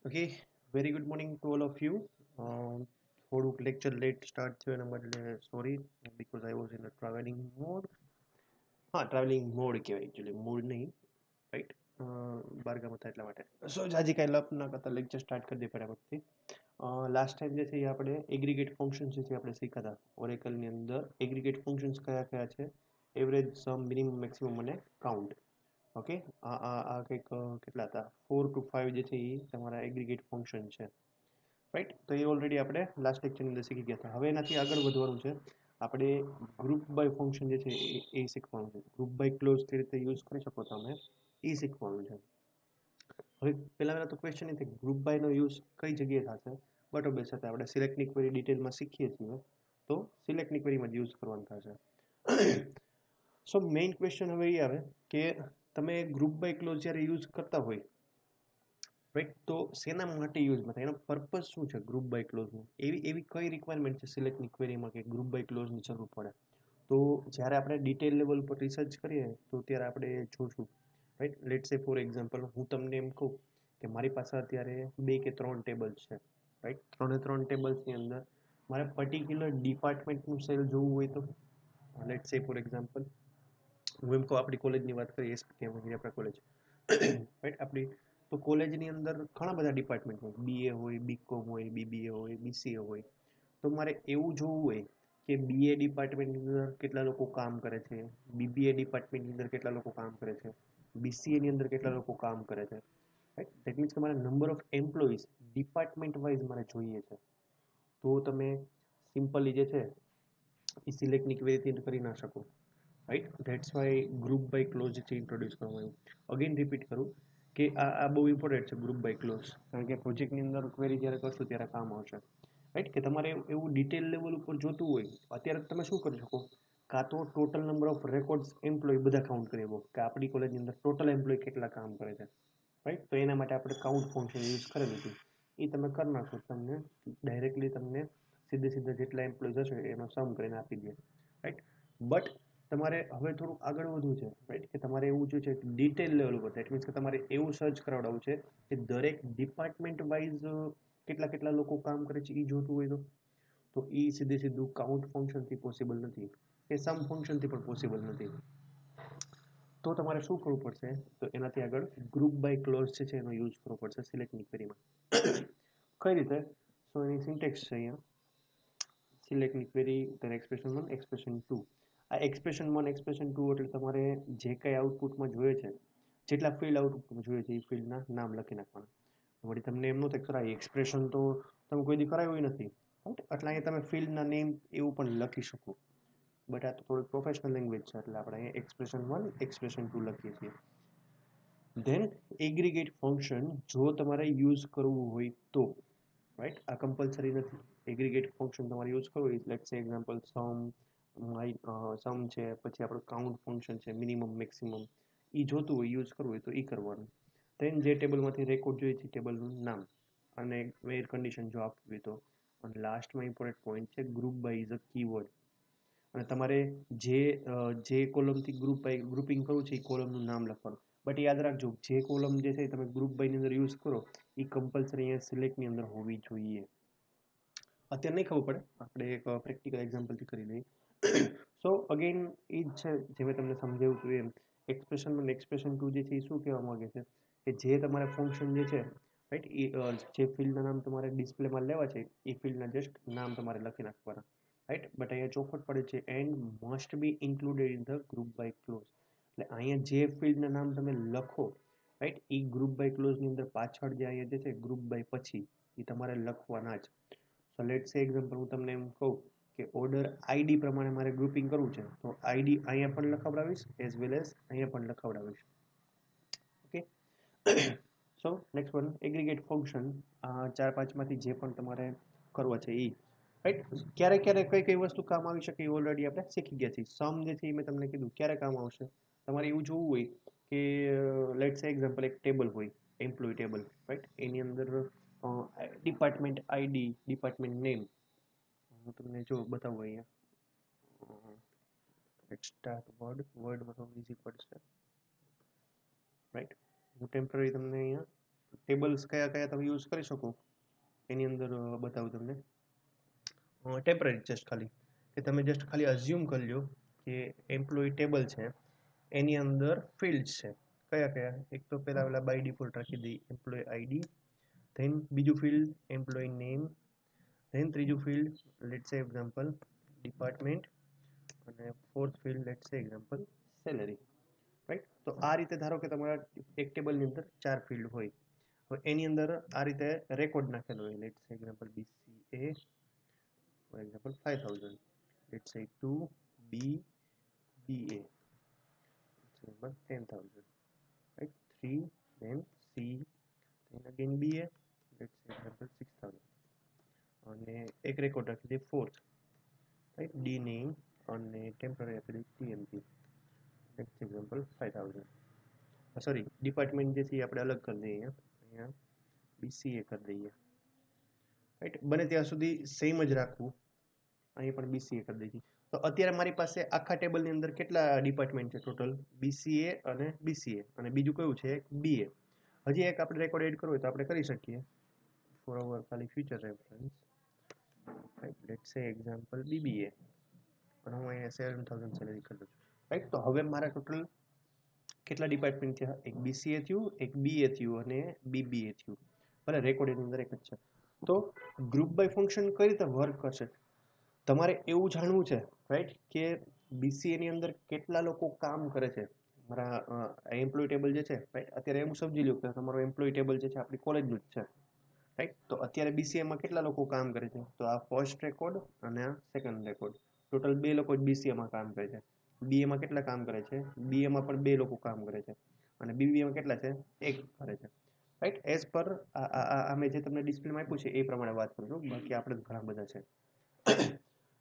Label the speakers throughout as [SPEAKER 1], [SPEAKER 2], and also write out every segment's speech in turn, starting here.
[SPEAKER 1] Okay, very good morning to all of you. થોડુંક lecture late start થયો એના બદલે sorry because I was in a travelling mode. હા, travelling mode કહેવાય actually, mood નહીં, right. બારગામ હતા એટલા માટે. સો હજી કાંઈ લપ ના કરતા લેક્ચર સ્ટાર્ટ કરી દે ફટાફટથી. લાસ્ટ ટાઈમ જે છે એ આપણે એગ્રીગેટ ફંક્શન્સ જે છે આપણે શીખ્યા હતા. ઓરેકલની અંદર એગ્રીગેટ ફંક્શન્સ કયા કયા છે? એવરેજ, સમ, મિનિમમ, મેક્સિમમ અને કાઉન્ટ. ઓકે, આ કંઈક કેટલા હતા, 4 to 5 જે છે એ તમારા એગ્રીગેટ ફંક્શન છે, રાઈટ. તો એ ઓલરેડી આપણે લાસ્ટ લેક્ચરની અંદર શીખી ગયા હતા. હવે એનાથી આગળ વધવાનું છે. આપણે ગ્રુપ બાય ફંક્શન જે છે એ શીખવાનું છે. ગ્રુપ બાય ક્લોઝ કઈ રીતે યુઝ કરી શકો તમે એ શીખવાનું છે. હવે પહેલા તો ક્વેશ્ચન એ છે કે ગ્રુપ બાયનો યુઝ કઈ જગ્યાએ થશે. બટ બે સાથે આપણે સિલેક્ટની ક્વેરી ડિટેલમાં શીખીએ છીએ, તો સિલેક્ટની ક્વેરીમાં જ યુઝ કરવાનું થશે. સો મેઇન ક્વેશ્ચન હવે એ આવે કે તમે ગ્રુપ બાય ક્લોઝ જ્યારે યુઝ કરતા હોય, રાઈટ, તો શેના માટે યુઝમાં થાય, એનો પર્પઝ શું છે ગ્રુપ બાય ક્લોઝનો, એવી એવી કઈ રિક્વાયરમેન્ટ છે સિલેક્ટની ક્વેરીમાં કે ગ્રુપ બાય ક્લોઝની જરૂર પડે. તો જ્યારે આપણે ડિટેલ લેવલ પર રિસર્ચ કરીએ તો ત્યારે આપણે જોશું, રાઈટ. લેટ્સ સે ફોર એક્ઝામ્પલ હું તમને એમ કહું કે મારી પાસે અત્યારે 2 કે 3 ટેબલ્સ છે, રાઈટ. 3 ટેબલ્સની અંદર મારે પર્ટિક્યુલર ડિપાર્ટમેન્ટનું સેલ જોવું હોય તો લેટ્સ સે ફોર એક્ઝામ્પલ હું એમ કહું આપણી કોલેજની વાત કરીએ, એસપીકેમ આપણા કોલેજ, રાઈટ. આપણી તો કોલેજની અંદર ઘણા બધા ડિપાર્ટમેન્ટ હોય, બીએ હોય, બીકોમ હોય, બીબીએ હોય, બીસીએ હોય. તો મારે એવું જોવું હોય કે બીએ ડિપાર્ટમેન્ટની અંદર કેટલા લોકો કામ કરે છે, બીબીએ ડિપાર્ટમેન્ટની અંદર કેટલા લોકો કામ કરે છે, બીસીએની અંદર કેટલા લોકો કામ કરે છે, રાઈટ. દેટ મીન્સ કે મારે number of employees department wise મારે જોઈએ છે. તો તમે સિમ્પલી જે છે એ સિલેક્ટની ક્વેરીથી કરી ના શકો, right. That's why group by clause છે ઇન્ટ્રોડ્યુસ કરવામાં આવ્યું. અગેન રિપીટ કરું કે આ બહુ ઇમ્પોર્ટન્ટ છે ગ્રુપ બાય ક્લોઝ, કારણ કે પ્રોજેક્ટની અંદર ક્વેરી જ્યારે કરશું ત્યારે કામ આવશે, રાઈટ. કે તમારે એવું ડિટેલ લેવલ ઉપર જોતું હોય, અત્યારે તમે શું કરી શકો, કાં તો total number of records employee બધા કાઉન્ટ કરી શકો કે આપણી કોલેજની અંદર ટોટલ એમ્પ્લોય કેટલા કામ કરે છે, રાઈટ. તો એના માટે આપણે કાઉન્ટ ફંક્શન યુઝ કરેલું હતું. એ તમે કરી નાખો, તમને ડાયરેક્ટલી તમને સીધે જેટલા એમ્પ્લોઈઝ હશે એનો સમ કરીને આપી દે, રાઈટ. બટ તમારે હવે થોડું આગળ વધવું છે, રાઈટ. કે તમારે એવું છે કે ડિટેલ લેવલ ઉપર, દેટ મીન્સ કે તમારે એવું સર્ચ કરાવડાવવું છે કે દરેક ડિપાર્ટમેન્ટ વાઇઝ કેટલા કેટલા લોકો કામ કરે છે એ જોતું હોય તો એ સીધું કાઉન્ટ ફંક્શનથી પોસિબલ નથી, કે સમ ફંક્શનથી પણ પોસિબલ નથી. તો તમારે શું કરવું પડશે, તો એનાથી આગળ ગ્રુપ બાય ક્લોઝ છે એનો યુઝ કરવો પડશે સિલેક્ટની ક્વેરીમાં. કઈ રીતે? સો એની સિન્ટેક્સ છે અહીંયા. સિલેક્ટની ક્વેરી, then એક્સપ્રેશન 1, એક્સપ્રેશન 2. આ એક્સપ્રેશન 1, એક્સપ્રેશન 2 એટલે તમારે જે કંઈ આઉટપુટમાં જોઈએ છે, જેટલા ફિલ્ડ આઉટપુટમાં જોઈએ છે એ ફિલ્ડના નામ લખી નાખવાના. વળી તમને એમ ન થાય ખરા એક્સપ્રેશન તો તમે કોઈ દી કરાવ્યું નથી, રાઈટ. એટલે અહીંયા તમે ફિલ્ડના નેમ એવું પણ લખી શકો. બટ આ તો થોડું પ્રોફેશનલ લેંગ્વેજ છે એટલે આપણે અહીંયા એક્સપ્રેશન 1, એક્સપ્રેશન 2 લખીએ છીએ. ધેન એગ્રીગેટ ફંક્શન જો તમારે યુઝ કરવું હોય તો, રાઈટ. આ કમ્પલસરી નથી. એગ્રીગેટ ફંક્શન તમારે યુઝ કરવું હોય, લેટ્સ સે એક્ઝામ્પલ સમ છે, પછી આપણું કાઉન્ટ ફંક્શન છે, મિનિમમ, મેક્સિમમ, એ જોતું હોય યુઝ કરવું હોય તો એ કરવાનું. ધેન જે ટેબલમાંથી રેકોર્ડ જોઈએ છે ટેબલનું નામ અને વેર કન્ડિશન જો આપવી હોય તો. અને લાસ્ટમાં ઇમ્પોર્ટન્ટ પોઈન્ટ છે group by is a keyword. અને તમારે જે કોલમથી ગ્રુપિંગ કરવું છે એ કોલમનું નામ લખવાનું. બટ યાદ રાખજો, જે કોલમ જે છે તમે ગ્રુપ બાયની અંદર યુઝ કરો એ કમ્પલસરી અહીંયા સિલેક્ટની અંદર હોવી જોઈએ. અત્યારે નહીં ખબર પડે, આપણે એક પ્રેક્ટિકલ એક્ઝામ્પલથી કરી લઈએ. સો અગેન એ જ છે જે મેં તમને સમજાવ્યું હતું એમ. એક્સપ્રેશન 1, એક્સપ્રેશન 2 જે છે એ શું કહેવા માંગે છે કે જે તમારે ફંક્શન જે છે, રાઈટ, એ જે ફિલ્ડના નામ તમારે ડિસ્પ્લેમાં લેવા છે એ ફિલ્ડના જસ્ટ નામ તમારે લખી નાખવાના, રાઈટ. બટ અહીંયા ચોખવટ પડે છે and must be included in the group by clause. એટલે અહીંયા જે ફિલ્ડના નામ તમે લખો, રાઈટ, એ ગ્રુપ બાય ક્લોઝની અંદર પાછળ જે અહીંયા જે છે ગ્રુપ બાય પછી એ તમારે લખવાના જ. સો લેટ્સ સે એક્ઝામ્પલ હું તમને એમ કહું કે ઓર્ડર આઈડી પ્રમાણે મારે ગ્રુપિંગ કરવું છે તો આઈડી અહીંયા પણ લખાવડાવીશ એઝ વેલ એઝ અહીંયા પણ લખાવડાવીશ. Okay. So next one aggregate function. આ 4-5માંથી જે પણ તમારે કરવા છે એ, રાઈટ. ક્યારેક ક્યારેક કઈ કઈ વસ્તુ કામ આવી શકે એ ઓલરેડી આપણે શીખી ગયા છીએ. સમ જે છે એ મેં તમને કીધું ક્યારે કામ આવશે. તમારે એવું જોવું હોય કે લેટ્સ સે એક્ઝામ્પલ એક ટેબલ હોય, એમ્પ્લોય ટેબલ, રાઈટ. એની અંદર ડિપાર્ટમેન્ટ આઈડી, ડિપાર્ટમેન્ટ નેમ, હું તમને જો બતાવું અહીંયા. સ્ટાર્ટ વર્ડમાં તો ઇઝી પડશે, રાઈટ. હું ટેમ્પરરી તમને અહીંયા ટેબલ્સ કયા કયા તમે યુઝ કરી શકો એની અંદર બતાવું તમને. ટેમ્પરરી જસ્ટ ખાલી કે તમે જસ્ટ ખાલી અઝ્યુમ કરી લો કે એમ્પ્લોય ટેબલ છે, એની અંદર ફિલ્ડ્સ છે કયા કયા. એક તો પહેલા પેલા બાય ડિફોલ્ટ રાખી દઈએ એમ્પ્લોય આઈડી, ધેન બીજું ફિલ્ડ એમ્પ્લોય નેમ, ધેન ત્રીજું ફિલ્ડ લેટ્સ સે એક્ઝામ્પલ ડિપાર્ટમેન્ટ, અને ફોર્થ ફિલ્ડ લેટ્સ સે એક્ઝામ્પલ સેલેરી. રાઈટ, તો આ રીતે ધારો કે તમારા એક ટેબલની અંદર 4 ફિલ્ડ હોય, તો એની અંદર આ રીતે રેકોર્ડ નાખેલો હોય. લેટ્સ સે example BCA for example 5000, let's say 2 BA, let's say number 10,000, right? 3 then C, then again BA, let's say example 6,000, અને એક રેકોર્ડ રાખી દે fourth, right? D name અને ટેમ્પરરી આપી દે TMP, let's say example 5,000. Sorry, department જે છે આપણે અલગ કરી દઈએ, અહીંયા BCA કરી દઈએ. રાઈટ, બને ત્યાં સુધી સેમ જ રાખવું. અહીં પણ BCA કરી દઈએ. તો અત્યારે મારી પાસે આખા ટેબલની અંદર કેટલા ડિપાર્ટમેન્ટ છે ટોટલ? BCA અને BCA, અને બીજું કયું છે? BA. હજી એક આપણે રેકોર્ડ એડ કરવો હોય તો આપણે કરી શકીએ ફોર અવર ખાલી ફ્યુચર રેફરન્સ. રાઈટ, લેટ્સ સે એક્ઝામ્પલ BBA, અને હું અહીંયા 7,000 સેલેરી કરી દઉં છું. રાઈટ, તો હવે મારા ટોટલ કેટલા ડિપાર્ટમેન્ટ થયા? એક BCA થયું, એક BA થયું અને BBA થયું. ભલે રેકોર્ડ એની અંદર એક જ છે. તો ગ્રુપ બાય ફંક્શન કઈ રીતે વર્ક કરશે? તમારે એવું જાણવું છે, રાઈટ, કે BCA ની અંદર કેટલા લોકો કામ કરે છે. મારા એમ્પ્લોય ટેબલ જે છે, રાઈટ, અત્યારે એવું સમજી લો કે તમારો એમ્પ્લોય ટેબલ જે છે આપણી કોલેજનું જ છે. રાઈટ, તો અત્યારે BCA માં કેટલા લોકો કામ કરે છે? તો આ ફર્સ્ટ રેકોર્ડ અને આ સેકન્ડ રેકોર્ડ, ટોટલ 2 લોકો જ BCA માં કામ કરે છે. BA માં કેટલા કામ કરે છે? BA માં પણ 2 લોકો કામ કરે છે. અને BBA માં કેટલા છે? 1 કરે છે. રાઈટ, એઝ પર અમે જે તમને ડિસ્પ્લેમાં આપ્યું છે એ પ્રમાણે વાત કરું છું, બાકી આપણે ઘણા બધા છે.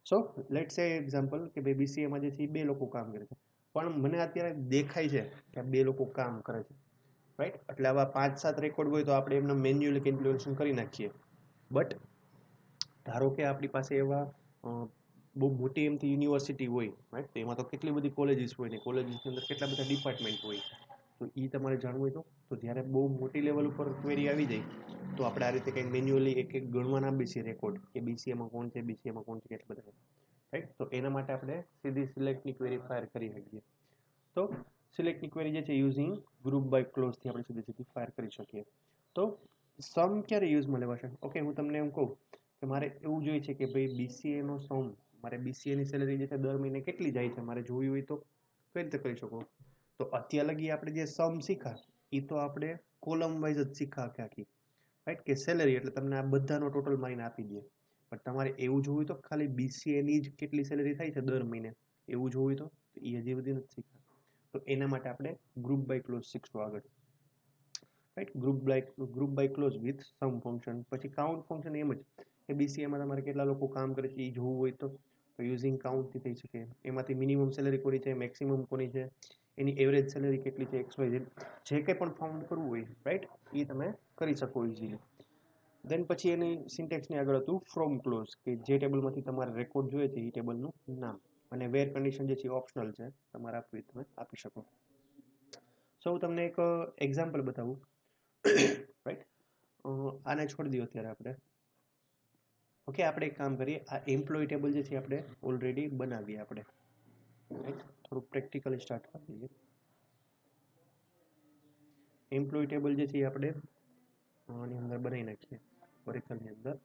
[SPEAKER 1] સો લેટ્સ સે એક્ઝામ્પલ કે ભાઈ BCA માં જે છે 2 લોકો કામ કરે છે, પણ મને અત્યારે દેખાય છે કે 2 લોકો કામ કરે છે. રાઈટ, એટલે આવા 5-7 રેકોર્ડ હોય તો આપણે એમને મેન્યુઅલી કેલ્ક્યુલેશન કરી નાખીએ. બટ ધારો કે આપણી પાસે એવા બહુ મોટી એમથી યુનિવર્સિટી હોય, રાઈટ, તો એમાં તો કેટલી બધી કોલેજીસ હોય ને કોલેજીસની અંદર કેટલા બધા ડિપાર્ટમેન્ટ હોય, તો એ તમારે જાણવું હોય તો જ્યારે બહુ મોટી લેવલ ઉપર ક્વેરી આવી જાય તો આપણે આ રીતે કંઈક મેન્યુઅલી એક એક ગણવા ના બેસીએ રેકોર્ડ કે BCAમાં કોણ છે, BCAમાં કોણ છે, કેટલા બધા. રાઈટ, તો એના માટે આપણે સીધી સિલેક્ટની ક્વેરી ફાયર કરી શકીએ. તો સિલેક્ટની ક્વેરી જે છે યુઝિંગ ગ્રુપ બાય ક્લોઝથી આપણે સીધી ફાયર કરી શકીએ. તો સમ ક્યારે યુઝમાં લેવાશે? ઓકે, હું તમને એમ કહું કે મારે એવું જોઈએ છે કે ભાઈ BCA નો સમ, મારે BCA ની સેલેરી જે છે દર મહિને કેટલી જાય છે મારે જોવી હોય તો કઈ રીતે કરી શકો? તો અત્યાર લગી આપણે જે સમ શીખા એ તો આપણે કોલમ વાઇઝ જ શીખા આખી. રાઈટ, કે સેલેરી એટલે તમને આ બધાનો ટોટલ મારીને આપી દે. પણ તમારે એવું જોવું હોય તો ખાલી BCA ની જ કેટલી સેલેરી થાય છે દર મહિને એવું જોવું હોય તો એ હજી બધી નથી શીખા. તો એના માટે આપણે ગ્રુપ બાય ક્લોઝ શીખશું આગળ. Right, group by clause with some function. પછી કાઉન્ટ ફંક્શન એમ જ કે BCA માં તમારે કેટલા લોકો કામ કરે છે એ જોવું હોય તો યુઝિંગ કાઉન્ટથી થઈ શકે. એમાંથી મિનિમમ સેલેરી કોની છે, મેક્સિમમ કોની છે, એની એવરેજ સેલેરી કેટલી છે, XYZ જે કંઈ પણ ફાઉન્ડ કરવું હોય, રાઈટ, એ તમે કરી શકો ઇઝીલી. દેન પછી એની સિન્ટેક્સની આગળ હતું ફ્રોમ ક્લોઝ, કે જે ટેબલમાંથી તમારે રેકોર્ડ જોઈએ છે એ ટેબલનું નામ, અને વેર કન્ડિશન જે છે ઓપ્શનલ છે, તમારે આપવી તમે આપી શકો. સો હું તમને એક એક્ઝામ્પલ બતાવું. રાઈટ, આને છોડી દો અત્યારે આપણે. ઓકે, આપણે એક કામ કરીએ, આ એમ્પ્લોય ટેબલ જે છે આપણે ઓલરેડી બનાવીએ આપણે. રાઈટ, થોડું પ્રેક્ટિકલી સ્ટાર્ટ કરી દઈએ. એમ્પ્લોય ટેબલ જે છે એ આપણે આની અંદર બનાવી નાખીએ ઓરેકલની અંદર.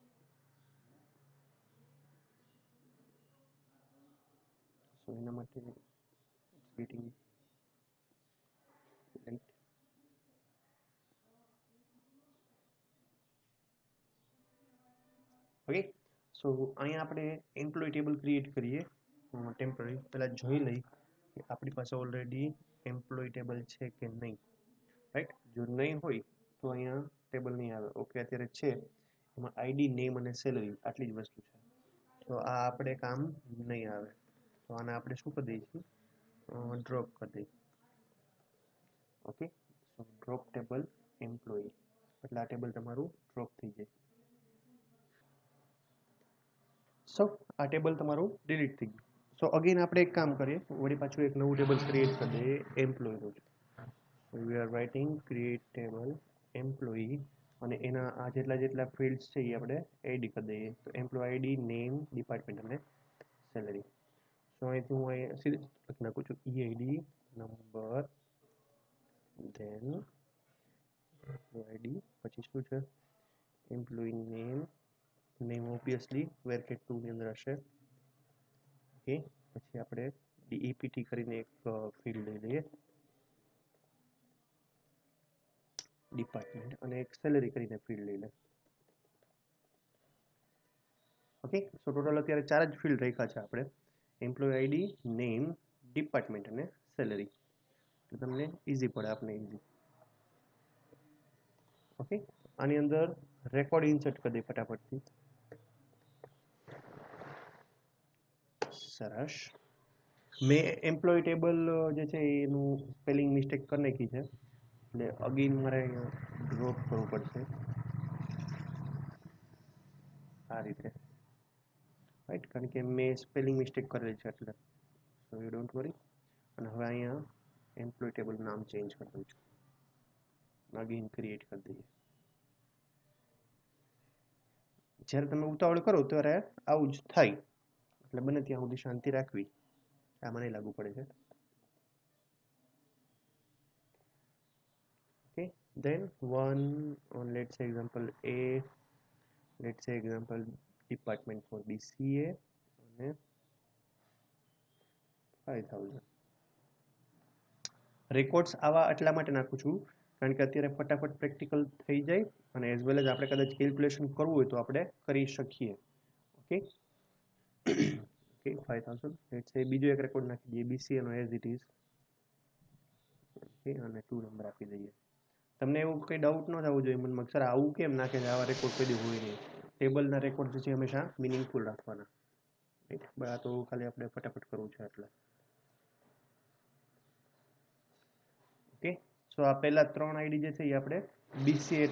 [SPEAKER 1] સો એના માટે ગેટિંગ રાઈટ. ઓકે, સો અહીંયા આપણે એમ્પ્લોય ટેબલ ક્રિએટ કરીએ ટેમ્પરરી. પહેલાં જોઈ લઈ કે આપણી પાસે ઓલરેડી એમ્પ્લોય ટેબલ છે કે નહીં. રાઈટ, જો નહીં હોય તો અહીંયા ટેબલ નહીં આવે. ઓકે, અત્યારે છે એમાં આઈડી, નેમ અને સેલરી આટલી જ વસ્તુ છે, તો આ આપણે કામ નહીં આવે. તો આને આપણે શું કરી દઈએ છીએ? ડ્રોપ કરી દઈએ. ઓકે, સો ડ્રોપ ટેબલ એમ્પ્લોય, એટલે આ ટેબલ તમારું ડ્રોપ થઈ જાય. સો આ ટેબલ તમારું ડિલીટ થઈ ગયું. સો અગેન આપણે એક કામ કરીએ, વળી પાછું એક નવું ટેબલ ક્રિએટ કરી દઈએ એમ્પ્લોયનું. We are writing create table employee અને એના આ જેટલા ફિલ્ડ્સ છે એ આપણે એડ કરી દઈએ. તો એમ્પ્લોય આઈડી, નેમ, ડિપાર્ટમેન્ટ અને સેલરી. સો અહીંથી હું અહીં સીધું લખી નાખું છું EID નંબર, ધેન આઈડી, પછી શું છે એમ્પ્લોયી નેમ, નેમ ઓબ્વિયસલી વેરકેટ 2 ની અંદર હશે. ઓકે, પછી આપણે DEPT કરીને એક ફિલ્ડ લઈ લઈએ, ડિપાર્ટમેન્ટ, અને એક સેલરી કરીને ફિલ્ડ લઈ લે. ઓકે, સો ટોટલ અત્યારે 4 જ ફિલ્ડ રાખ્યા છે આપણે, એમ્પ્લોય આઈડી, નેમ, ડિપાર્ટમેન્ટ અને સેલરી. તો તમને ઇઝી પડે, આપણે ઇઝી. ઓકે, આની અંદર રેકોર્ડ ઇન્સર્ટ કરી દઈએ ફટાફટથી. સરસ. મેં એમ્પ્લોય ટેબલ જે છે એનું સ્પેલિંગ મિસ્ટેક કરી નાખી છે, એટલે અગેન મારે ડ્રોપ કરવું પડશે આ રીતે, રાઈટ, કારણ કે મેં સ્પેલિંગ મિસ્ટેક કરેલી છે એટલે. So you don't worry. અને હવે અહીંયા એમ્પ્લોય ટેબલ નામ ચેન્જ કરી દઉં છું, અગેન ક્રિએટ કરી દઈએ. જ્યારે તમે ઉતાવળ કરો ત્યારે આવું જ થાય, એટલે બને ત્યાં સુધી શાંતિ રાખવી. આ મને લાગુ પડે છે. Okay, then one on let's say example A, let's say example department for BCA અને 5000. રેકોર્ડ્સ આવા એટલા માટે નાખું છું કારણ કે અત્યારે ફટાફટ પ્રેક્ટિકલ થઈ જાય અને એઝ વેલ એઝ આપણે કદાચ કેલ્ક્યુલેશન કરવું હોય તો આપણે કરી શકીએ. Okay okay 5000. લેટ્સ સે બીજો એક રેકોર્ડ નાખી દઈએ BCA નો એઝ ઇટ ઇઝ. ઓકે, અને 2 નંબર આપી દઈએ. તમને એવું કંઈ ડાઉટ ન થવું જોઈએ મનમાં, સર આવું કેમ નાખે છે, આવા રેકોર્ડ કદી હોય નહીં. ટેબલના રેકોર્ડ જે છે હંમેશા મિનિંગફુલ રાખવાના, રાઈટ. આ તો ખાલી આપણે ફટાફટ કરવું છે એટલે. ઓકે, સો આ પહેલા 3 આઈડી જે છે એ આપણે BCA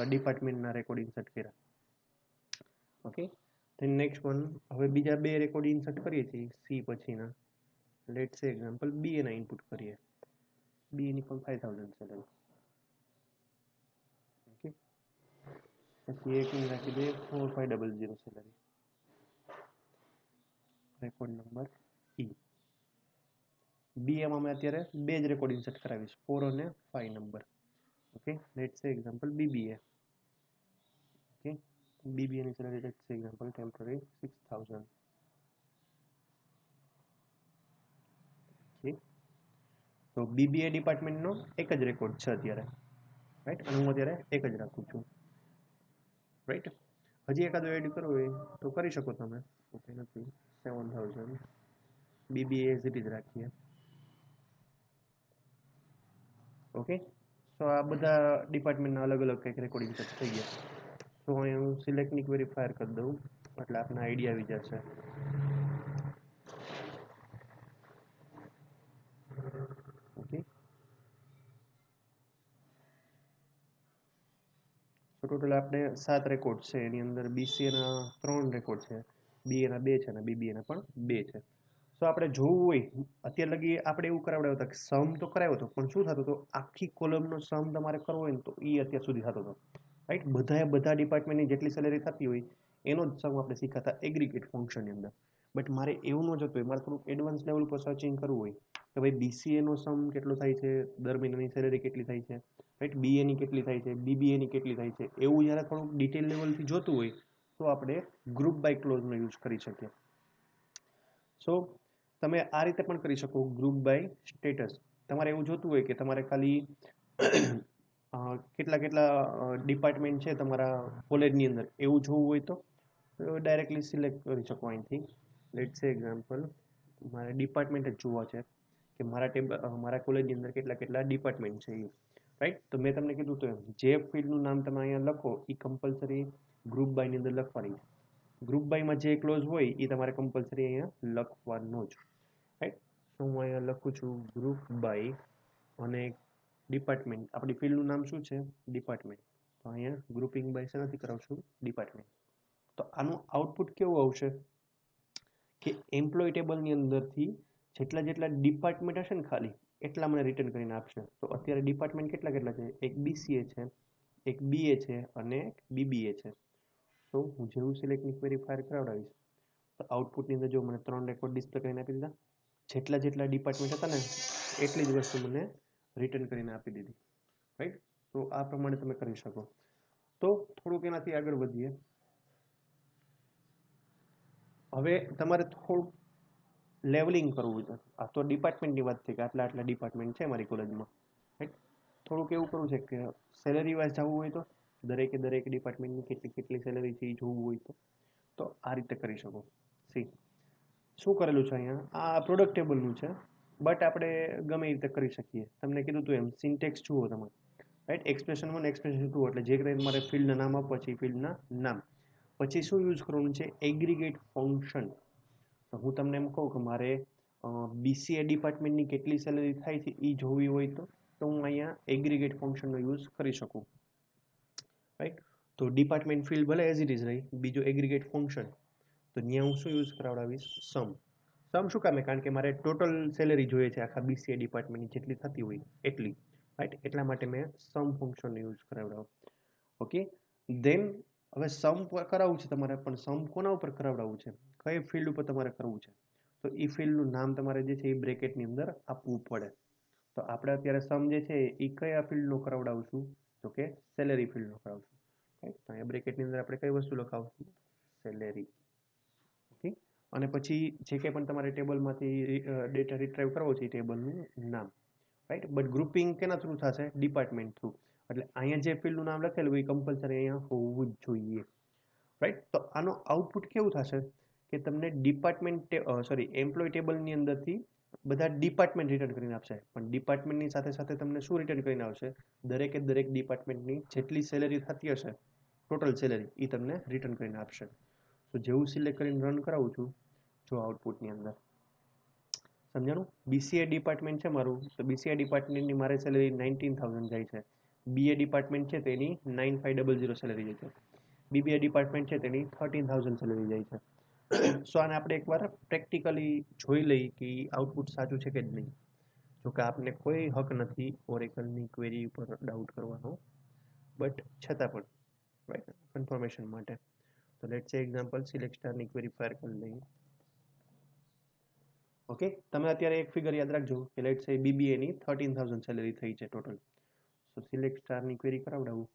[SPEAKER 1] ડિપાર્ટમેન્ટના રેકોર્ડ ઇન્સર્ટ કર્યા. ઓકે, then નેક્સ્ટ વન, હવે બીજા 2 રેકોર્ડ ઇન્સર્ટ કરીએ છીએ C પછીના. લેટ્સ સે એક્ઝામ્પલ BA ના ઇનપુટ કરીએ. BA ની પણ 5000 સેલરી. ઓકે, પછી એક રાખી દઈએ 4500 salary. Record number E. BA માં મેં અત્યારે 2 જ રેકોર્ડ ઇન્સર્ટ કરાવીશ, 4 અને 5 નંબર. ઓકે, લેટ્સ સે એક્ઝામ્પલ BBA. ઓકે, BBA ની સેલરી લેટ્સ સે એક્ઝામ્પલ ટેમ્પરરી 6000. ઓકે, તો BBA ડિપાર્ટમેન્ટનો એક જ રેકોર્ડ છે અત્યારે, રાઈટ, અને હું અત્યારે એક જ રાખું છું, રાઈટ. હજી એકાદો એડ કરવો હોય તો કરી શકો તમે, ઓકે નથી 7000. BBA એઝ ઇટ ઇઝ રાખીએ. ઓકે, તો આ બધા ડિપાર્ટમેન્ટના અલગ અલગ કંઈક રેકોર્ડિંગ થઈ ગયા. તો અહીં હું સિલેક્ટની ક્વેરી ફાયર કરી દઉં એટલે આપને આઈડિયા આવી જશે. ઓકે, તો ટોટલ આપણે 7 રેકોર્ડ છે, એની અંદર BCA ના 3 રેકોર્ડ છે, BA ના 2 છે અને BBA ના પણ 2 છે. સો આપણે જોવું હોય, અત્યાર લગી આપણે એવું કરાવડાવ્યું હતા કે સમ તો કરાવ્યો હતો, પણ શું થતું હતું આખી કોલમનો સમ તમારે કરવો હોય ને તો એ અત્યાર સુધી થતો હતો, રાઈટ. બધા ડિપાર્ટમેન્ટની જેટલી સેલેરી થતી હોય એનો જ સમ આપણે શીખાતા એગ્રીગેટ ફંક્શનની અંદર. બટ મારે એવું ન જતું હોય, મારે થોડુંક એડવાન્સ લેવલ પર સર્ચિંગ કરવું હોય કે ભાઈ BCA નો સમ કેટલો થાય છે, દર મહિનાની સેલેરી કેટલી થાય છે, રાઈટ, BA ની કેટલી થાય છે, BBA ની કેટલી થાય છે, એવું જ્યારે થોડુંક ડિટેલ લેવલથી જોતું હોય તો આપણે ગ્રુપ બાય ક્લોઝનો યુઝ કરી શકીએ. સો તમે આ રીતે પણ કરી શકો, ગ્રુપ બાય સ્ટેટસ. તમારે એવું જોતું હોય કે તમારે ખાલી કેટલા ડિપાર્ટમેન્ટ છે તમારા કોલેજની અંદર એવું જોવું હોય તો ડાયરેક્ટલી સિલેક્ટ કરી શકો અહીંથી. લેટ્સ સે એક્ઝામ્પલ મારે ડિપાર્ટમેન્ટ જ જોવા છે કે મારા કોલેજની અંદર કેટલા ડિપાર્ટમેન્ટ છે એ, રાઈટ. તો મેં તમને કીધું તો જે ફિલ્ડનું નામ તમે અહીંયા લખો એ કમ્પલસરી ગ્રુપ બાયની અંદર લખવાની છે. ગ્રુપ બાયમાં જે ક્લોઝ હોય એ તમારે કમ્પલસરી અહીંયા લખવાનો જ, રાઈટ. તો હું અહીંયા લખું છું ગ્રુપ બાય અને ડિપાર્ટમેન્ટ. આપણી ફિલ્ડનું નામ શું છે, ડિપાર્ટમેન્ટ. તો અહીંયા ગ્રુપિંગ બાય શેનાથી કરાવશું, ડિપાર્ટમેન્ટ. તો આનું આઉટપુટ કેવું આવશે કે એમ્પ્લોય ટેબલની અંદરથી જેટલા ડિપાર્ટમેન્ટ હશે ને ખાલી એટલા મને રિટર્ન કરીને આપશે. તો અત્યારે ડિપાર્ટમેન્ટ કેટલા છે, એક BCA છે, એક BA છે અને એક BBA છે. તો હું જેવું સિલેક્ટની ક્વેરી ફાયર કરાવડાવીશ તો આઉટપુટની અંદર જો મને 3 રેકોર્ડ ડિસ્પ્લે કરીને આપી દીધા, જેટલા ડિપાર્ટમેન્ટ હતા ને એટલી જ વસ્તુ મને રિટર્ન કરીને આપી દીધી, રાઈટ. તો આ પ્રમાણે તમે કરી શકો. તો થોડુંક એનાથી આગળ વધીએ. હવે તમારે થોડું લેવલિંગ કરવું છે. આ તો ડિપાર્ટમેન્ટની વાત થઈ કે આટલા ડિપાર્ટમેન્ટ છે મારી કોલેજમાં, રાઈટ. થોડુંક એવું કરવું છે કે સેલેરી વાઇઝ જવું હોય તો દરેક ડિપાર્ટમેન્ટની કેટલી સેલેરી છે એ જોવું હોય તો આ રીતે કરી શકો. સી શું કરેલું છે અહીંયા, આ પ્રોડક્ટ ટેબલનું છે, બટ આપણે ગમે એ રીતે કરી શકીએ. તમને કીધું હતું એમ સિન્ટેક્સ જુઓ તમે, રાઈટ. એક્સપ્રેશન 1 એક્સપ્રેશન 2 એટલે જે કંઈ મારે ફિલ્ડના નામ આપવા છે એ ફિલ્ડના નામ. પછી શું યુઝ કરવાનું છે, એગ્રીગેટ ફંક્શન. તો હું તમને એમ કહું કે મારે BCA ડિપાર્ટમેન્ટની કેટલી સેલેરી થાય છે એ જોવી હોય તો હું અહીંયા એગ્રીગેટ ફંક્શનનો યુઝ કરી શકું, રાઈટ. તો ડિપાર્ટમેન્ટ ફિલ્ડ ભલે એઝ ઇટ ઇઝ રહી, બીજો એગ્રીગેટ ફંક્શન, તો ત્યાં હું શું યુઝ કરાવડાવીશ, સમ. સમ શું કામે, કારણ કે મારે ટોટલ સેલેરી જોઈએ છે આખા BCA ડિપાર્ટમેન્ટની જેટલી થતી હોય એટલી, રાઈટ. એટલા માટે મેં સમ ફંક્શનનો યુઝ કરાવડાવું. ઓકે. ધેન હવે સમ કરાવવું છે તમારે, પણ સમ કોના ઉપર કરાવડાવવું છે, કઈ ફિલ્ડ ઉપર તમારે કરવું છે, તો એ ફિલ્ડનું નામ તમારે જે છે એ બ્રેકેટની અંદર આપવું પડે. તો આપણે અત્યારે સમ જે છે એ કયા ફિલ્ડનો કરાવડાવશું, તો કે સેલેરી ફિલ્ડનો કરાવશું, રાઈટ. તો અહીંયા બ્રેકેટની અંદર આપણે કઈ વસ્તુ લખાવશું, સેલેરી. ઓકે. અને પછી જે કંઈ પણ તમારે ટેબલમાંથી ડેટા રિટ્રાઈવ કરવો છે એ ટેબલનું નામ, રાઈટ. બટ ગ્રુપિંગ કેના થ્રુ થશે, ડિપાર્ટમેન્ટ થ્રુ. એટલે અહીંયા જે ફિલ્ડનું નામ લખેલું એ કમ્પલસરી અહીંયા હોવું જ જોઈએ, રાઈટ. તો આનો આઉટપુટ કેવું થશે કે તમને એમ્પ્લોય ટેબલની અંદરથી બધા ડિપાર્ટમેન્ટ રિટર્ન કરીને આપશે, પણ ડિપાર્ટમેન્ટની સાથે સાથે તમને શું રિટર્ન કરીને આવશે, દરેક ડિપાર્ટમેન્ટની જેટલી સેલેરી થતી હશે ટોટલ સેલેરી એ તમને રિટર્ન કરીને આપશે. તો જેવું સિલેક્ટ કરીને રન કરાવું છું, જો આઉટપુટની અંદર સમજાણું. BCA ડિપાર્ટમેન્ટ છે મારું, તો BCA ડિપાર્ટમેન્ટની મારે સેલેરી 19,000 જાય છે. BA ડિપાર્ટમેન્ટ છે તેની 9,500 સેલેરી જાય છે. BBA ડિપાર્ટમેન્ટ છે તેની 13,000 સેલેરી જાય છે. સો આને આપણે એકવાર પ્રેક્ટિકલી જોઈ લઈ કે આઉટપુટ સાચું છે કે જ નહીં. જોકે આપને કોઈ હક નથી ઓરેકલની ક્વેરી ઉપર ડાઉટ કરવાનો, બટ છતાં પણ રાઈટ કન્ફર્મેશન માટે. તો લેટ્સ સે એક્ઝામ્પલ સિલેક્ટ સ્ટારની ક્વેરી ફાયર કરી લઈએ. ઓકે. તમે અત્યારે એક ફિગર યાદ રાખજો કે લેટ્સ સે BBA ની 13,000 સેલેરી થઈ છે ટોટલ. સો સિલેક્ટ સ્ટારની ક્વેરી કરાવડાવું,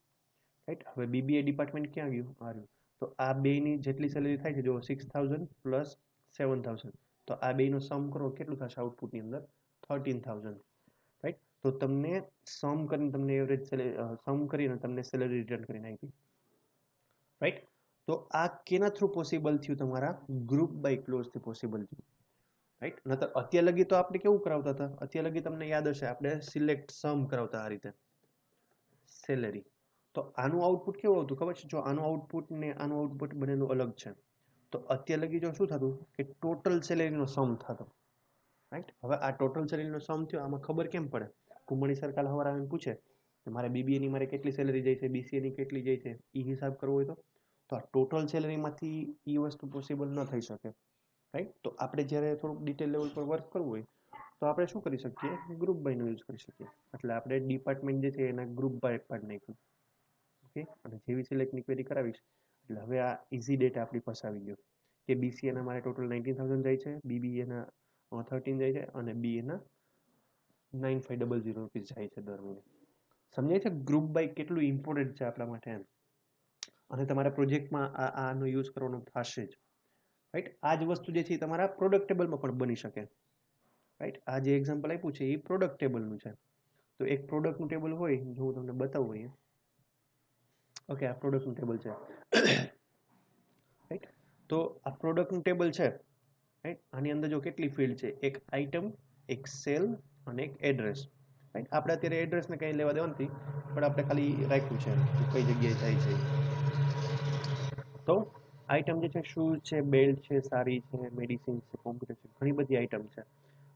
[SPEAKER 1] રાઈટ. હવે BBA ડિપાર્ટમેન્ટ ક્યાં ગયું, આ રહ્યું. તો આ બેની જેટલી સેલેરી થાય છે જો 6,000 પ્લસ 7,000, તો આ બેનો સમ કરો કેટલું થશે આઉટપુટની અંદર 13,000, રાઈટ. તો તમને સમ કરીને તમને એવરેજ સમ કરીને તમને સેલેરી રિટર્ન કરીને આપી, રાઈટ. તો આ કેના થ્રુ પોસિબલ થયું, તમારા ગ્રુપ બાય ક્લોઝથી પોસિબલ થયું, રાઈટ. નતર અત્યાર લગી તો આપણે કેવું કરાવતા હતા, અત્યાર લગી તમને યાદ હશે આપણે સિલેક્ટ સમ કરાવતા આ રીતે સેલેરી. તો આનું આઉટપુટ કેવું આવતું ખબર છે, જો આનું આઉટપુટ ને આનું આઉટપુટ બંનેનું અલગ છે. તો અત્યાર લગી જો શું થતું કે ટોટલ સેલેરીનો સમ થતો, રાઈટ. હવે આ ટોટલ સેલેરીનો સમ થયો, આમાં ખબર કેમ પડે, કુંભણી સરકાર હવાર આવીને પૂછે કે મારે BBA ની મારે કેટલી સેલેરી જાય છે, BCA ની કેટલી જાય છે, એ હિસાબ કરવો હોય તો આ ટોટલ સેલેરીમાંથી એ વસ્તુ પોસિબલ ન થઈ શકે, રાઈટ. તો આપણે જ્યારે થોડુંક ડિટેલ લેવલ પર વર્ક કરવું હોય તો આપણે શું કરી શકીએ, ગ્રુપ બાયનો યુઝ કરી શકીએ. એટલે આપણે ડિપાર્ટમેન્ટ જે છે એના ગ્રુપ બાય પાડી નાખ્યું. ઓકે. અને જેવી સિલેક્ટની ક્વેરી કરાવીશ એટલે હવે આ ઇઝી ડેટા આપણી પાસે આવી ગયો કે BCA ના મારે ટોટલ 19,000 જાય છે, BBA ના 13 જાય છે અને BA ના 9,500 રૂપીસ જાય છે દર મહિને. સમજાય છે ગ્રુપ બાય કેટલું ઇમ્પોર્ટન્ટ છે આપણા માટે એમ. અને તમારા પ્રોજેક્ટમાં આનો યુઝ કરવાનો થશે જ, રાઈટ. આ જ વસ્તુ જે છે એ તમારા પ્રોડક્ટ ટેબલમાં પણ બની શકે, રાઈટ. આ જે એક્ઝામ્પલ આપ્યું છે એ પ્રોડક્ટ ટેબલનું છે. તો એક પ્રોડક્ટનું ટેબલ હોય, જો હું તમને બતાવું અહીંયા. ઓકે. આ પ્રોડક્ટનું ટેબલ છે, રાઈટ. તો આ પ્રોડક્ટનું ટેબલ છે, રાઈટ. આની અંદર જો કેટલી ફિલ્ડ છે, એક આઇટમ, એક સેલ અને એક એડ્રેસ, રાઈટ. આપણે અત્યારે એડ્રેસને કંઈ લેવા દેવા નથી, પણ આપણે ખાલી રાખ્યું છે કઈ જગ્યાએ જાય છે. તો આઇટમ જે છે શૂઝ છે, બેલ્ટ છે, સાડી છે, મેડિસિન છે, કોમ્પ્યુટર છે, ઘણી બધી આઇટમ છે.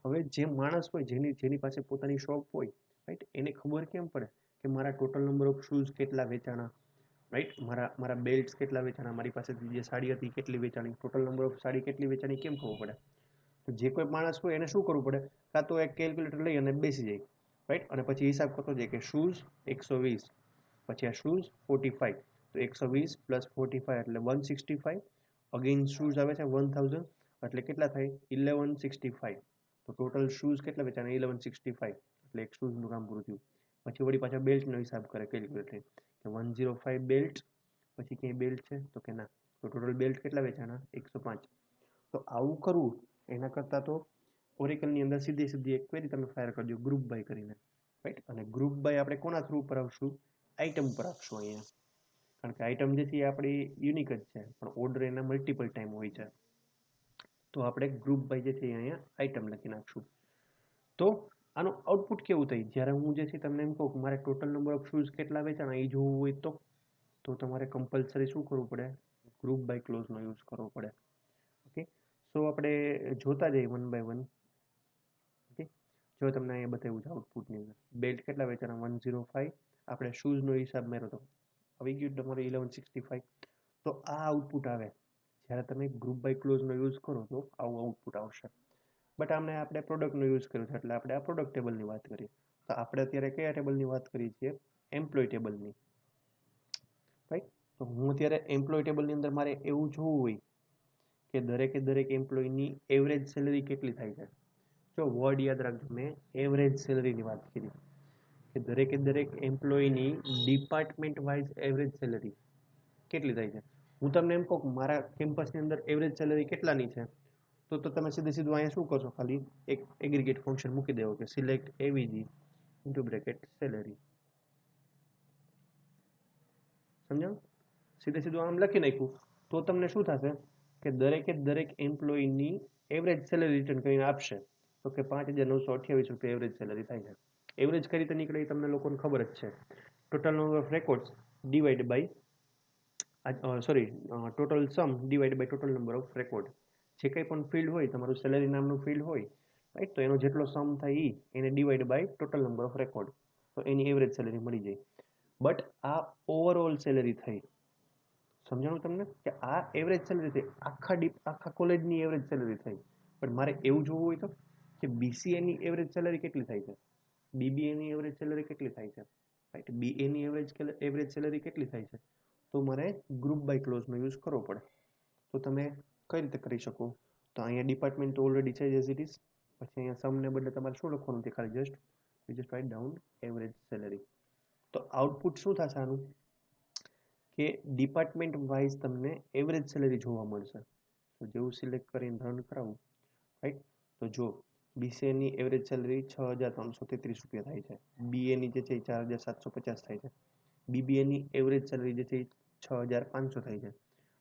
[SPEAKER 1] હવે જે માણસ હોય જેની પાસે પોતાની શોપ હોય, રાઈટ, એને ખબર કેમ પડે કે મારા ટોટલ નંબર ઓફ શૂઝ કેટલા વેચાણા, રાઈટ. મારા બેલ્ટ્સ કેટલા વેચાણા, મારી પાસે જે સાડી હતી કેટલી વેચાણી, ટોટલ નંબર ઓફ સાડી કેટલી વેચાણી કેમ ખબર પડે. તો જે કોઈ માણસ હોય એને શું કરવું પડે, કાં તો એક કેલ્ક્યુલેટર લઈ અને બેસી જાય, રાઈટ. અને પછી હિસાબ કરતો જાય કે શૂઝ 120, પછી આ શૂઝ 45, તો 120 પ્લસ 45 એટલે 165. અગેન શૂઝ આવે છે 1000, એટલે કેટલા થાય 1165. તો ટોટલ શૂઝ કેટલા વેચાણા 1165, એટલે એક શૂઝનું કામ પૂરું થયું. પછી વળી પાછા બેલ્ટનો હિસાબ કરે કેલ્ક્યુલેટર કે 105 બેલ્ટ, પછી ક્યાંય બેલ્ટ છે તો કે ના, તો ટોટલ બેલ્ટ કેટલા વેચાણા 105. તો આવું કરવું એના કરતાં તો ઓરેકલની અંદર સીધી એક ક્વેરી તમે ફાયર કરજો ગ્રુપ બાય કરીને, રાઈટ. અને ગ્રુપ બાય આપણે કોના થ્રુ પર આવશું, આઇટમ પર આપશું અહીંયા, કારણ કે આઇટમ જે છે એ આપણી યુનિક જ છે, પણ ઓર્ડર એના મલ્ટિપલ ટાઈમ હોય છે. તો આપણે ગ્રુપ બાય જે છે અહીંયા આઇટમ લખી નાખશું. તો આનું આઉટપુટ કેવું થઈ, જ્યારે હું જે છે તમને એમ કહું કે મારે ટોટલ નંબર ઓફ શૂઝ કેટલા વેચાણા એ જોવું હોય તો તમારે કમ્પલસરી શું કરવું પડે, ગ્રુપ બાય ક્લોઝનો યુઝ કરવો પડે. ઓકે, સો આપણે જોતા જઈએ વન બાય વન. ઓકે, જો તમને અહીંયા બતાવ્યું છે આઉટપુટની અંદર બેલ્ટ કેટલા વેચાણા 105, આપણે શૂઝનો હિસાબ માર્યો તો આવી ગયું તમારે 1165. તો આ આઉટપુટ આવે જ્યારે તમે ગ્રુપ બાય ક્લોઝનો યુઝ કરો તો આવું આઉટપુટ આવશે. બટ આમને આપણે પ્રોડક્ટનો યુઝ કર્યો છે એટલે આપણે આ પ્રોડક્ટ ટેબલની વાત કરીએ. તો આપણે અત્યારે કયા ટેબલની વાત કરીએ છીએ, એમ્પ્લોય ટેબલની, રાઈટ. તો હું અત્યારે એમ્પ્લોય ટેબલની અંદર મારે એવું જોવું હોય કે દરેક એમ્પ્લોયની એવરેજ સેલરી કેટલી થાય છે. જો વર્ડ યાદ રાખજો, મેં એવરેજ સેલરીની વાત કરી કે દરેક એમ્પ્લોયની ડિપાર્ટમેન્ટ વાઇઝ એવરેજ સેલરી કેટલી થાય છે. હું તમને એમ કહું કે મારા કેમ્પસની અંદર એવરેજ સેલરી કેટલાની છે, તો તમે સીધું અહીંયા શું કરશો, ખાલી એક એગ્રીગેટ ફંક્શન મૂકી દેવો કે select AVG into bracket salary. સમજાવ, સીધું આમ લખી નાખ્યું તો તમને શું થશે કે દરેક એમ્પ્લોયની એવરેજ સેલરી રિટર્ન કરીને આપશે. તો કે 5928 રૂપિયા એવરેજ સેલરી થાય છે. એવરેજ કઈ રીતે નીકળે એ તમને લોકોને ખબર જ છે. Total number of records divide by total sum divide by total number of record. જે કંઈ પણ ફિલ્ડ હોય, તમારું સેલરી નામનું ફિલ્ડ હોય, રાઈટ, તો એનો જેટલો સમ થાય એને divide by total number of record, તો એની એવરેજ સેલરી મળી જાય. બટ આ ઓવરઓલ સેલરી થઈ, સમજાણું તમને, કે આ એવરેજ સેલરી થઈ આખા કોલેજની એવરેજ સેલરી થઈ. પણ મારે એવું જોવું હોય તો કે બીસીએની એવરેજ સેલરી કેટલી થાય છે, બીબીએની એવરેજ સેલરી કેટલી થાય છે, રાઈટ, બીએની એવરેજ સેલરી કેટલી થાય છે, તો મારે ગ્રુપ બાય ક્લોઝનો યુઝ કરવો પડે. તો તમે કઈ રીતે કરી શકો, તો અહીંયા ડિપાર્ટમેન્ટ તો ઓલરેડી છે એઝ ઇટ ઇઝ. પછી અહીંયા સમને બદલે તમારે શું લખવાનું છે, ખાલી just write down average salary. તો આઉટપુટ શું થશે આનું, કે ડિપાર્ટમેન્ટ વાઇઝ તમને એવરેજ સેલરી જોવા મળશે. તો જેવું સિલેક્ટ કરીને રન કરાવું, રાઈટ, તો જો બીસીએની એવરેજ સેલરી 6333 રૂપિયા થાય છે, બીએની જે છે એ 4750 થાય છે, બીબીએની એવરેજ સેલરી જે છે એ 6500 થાય છે,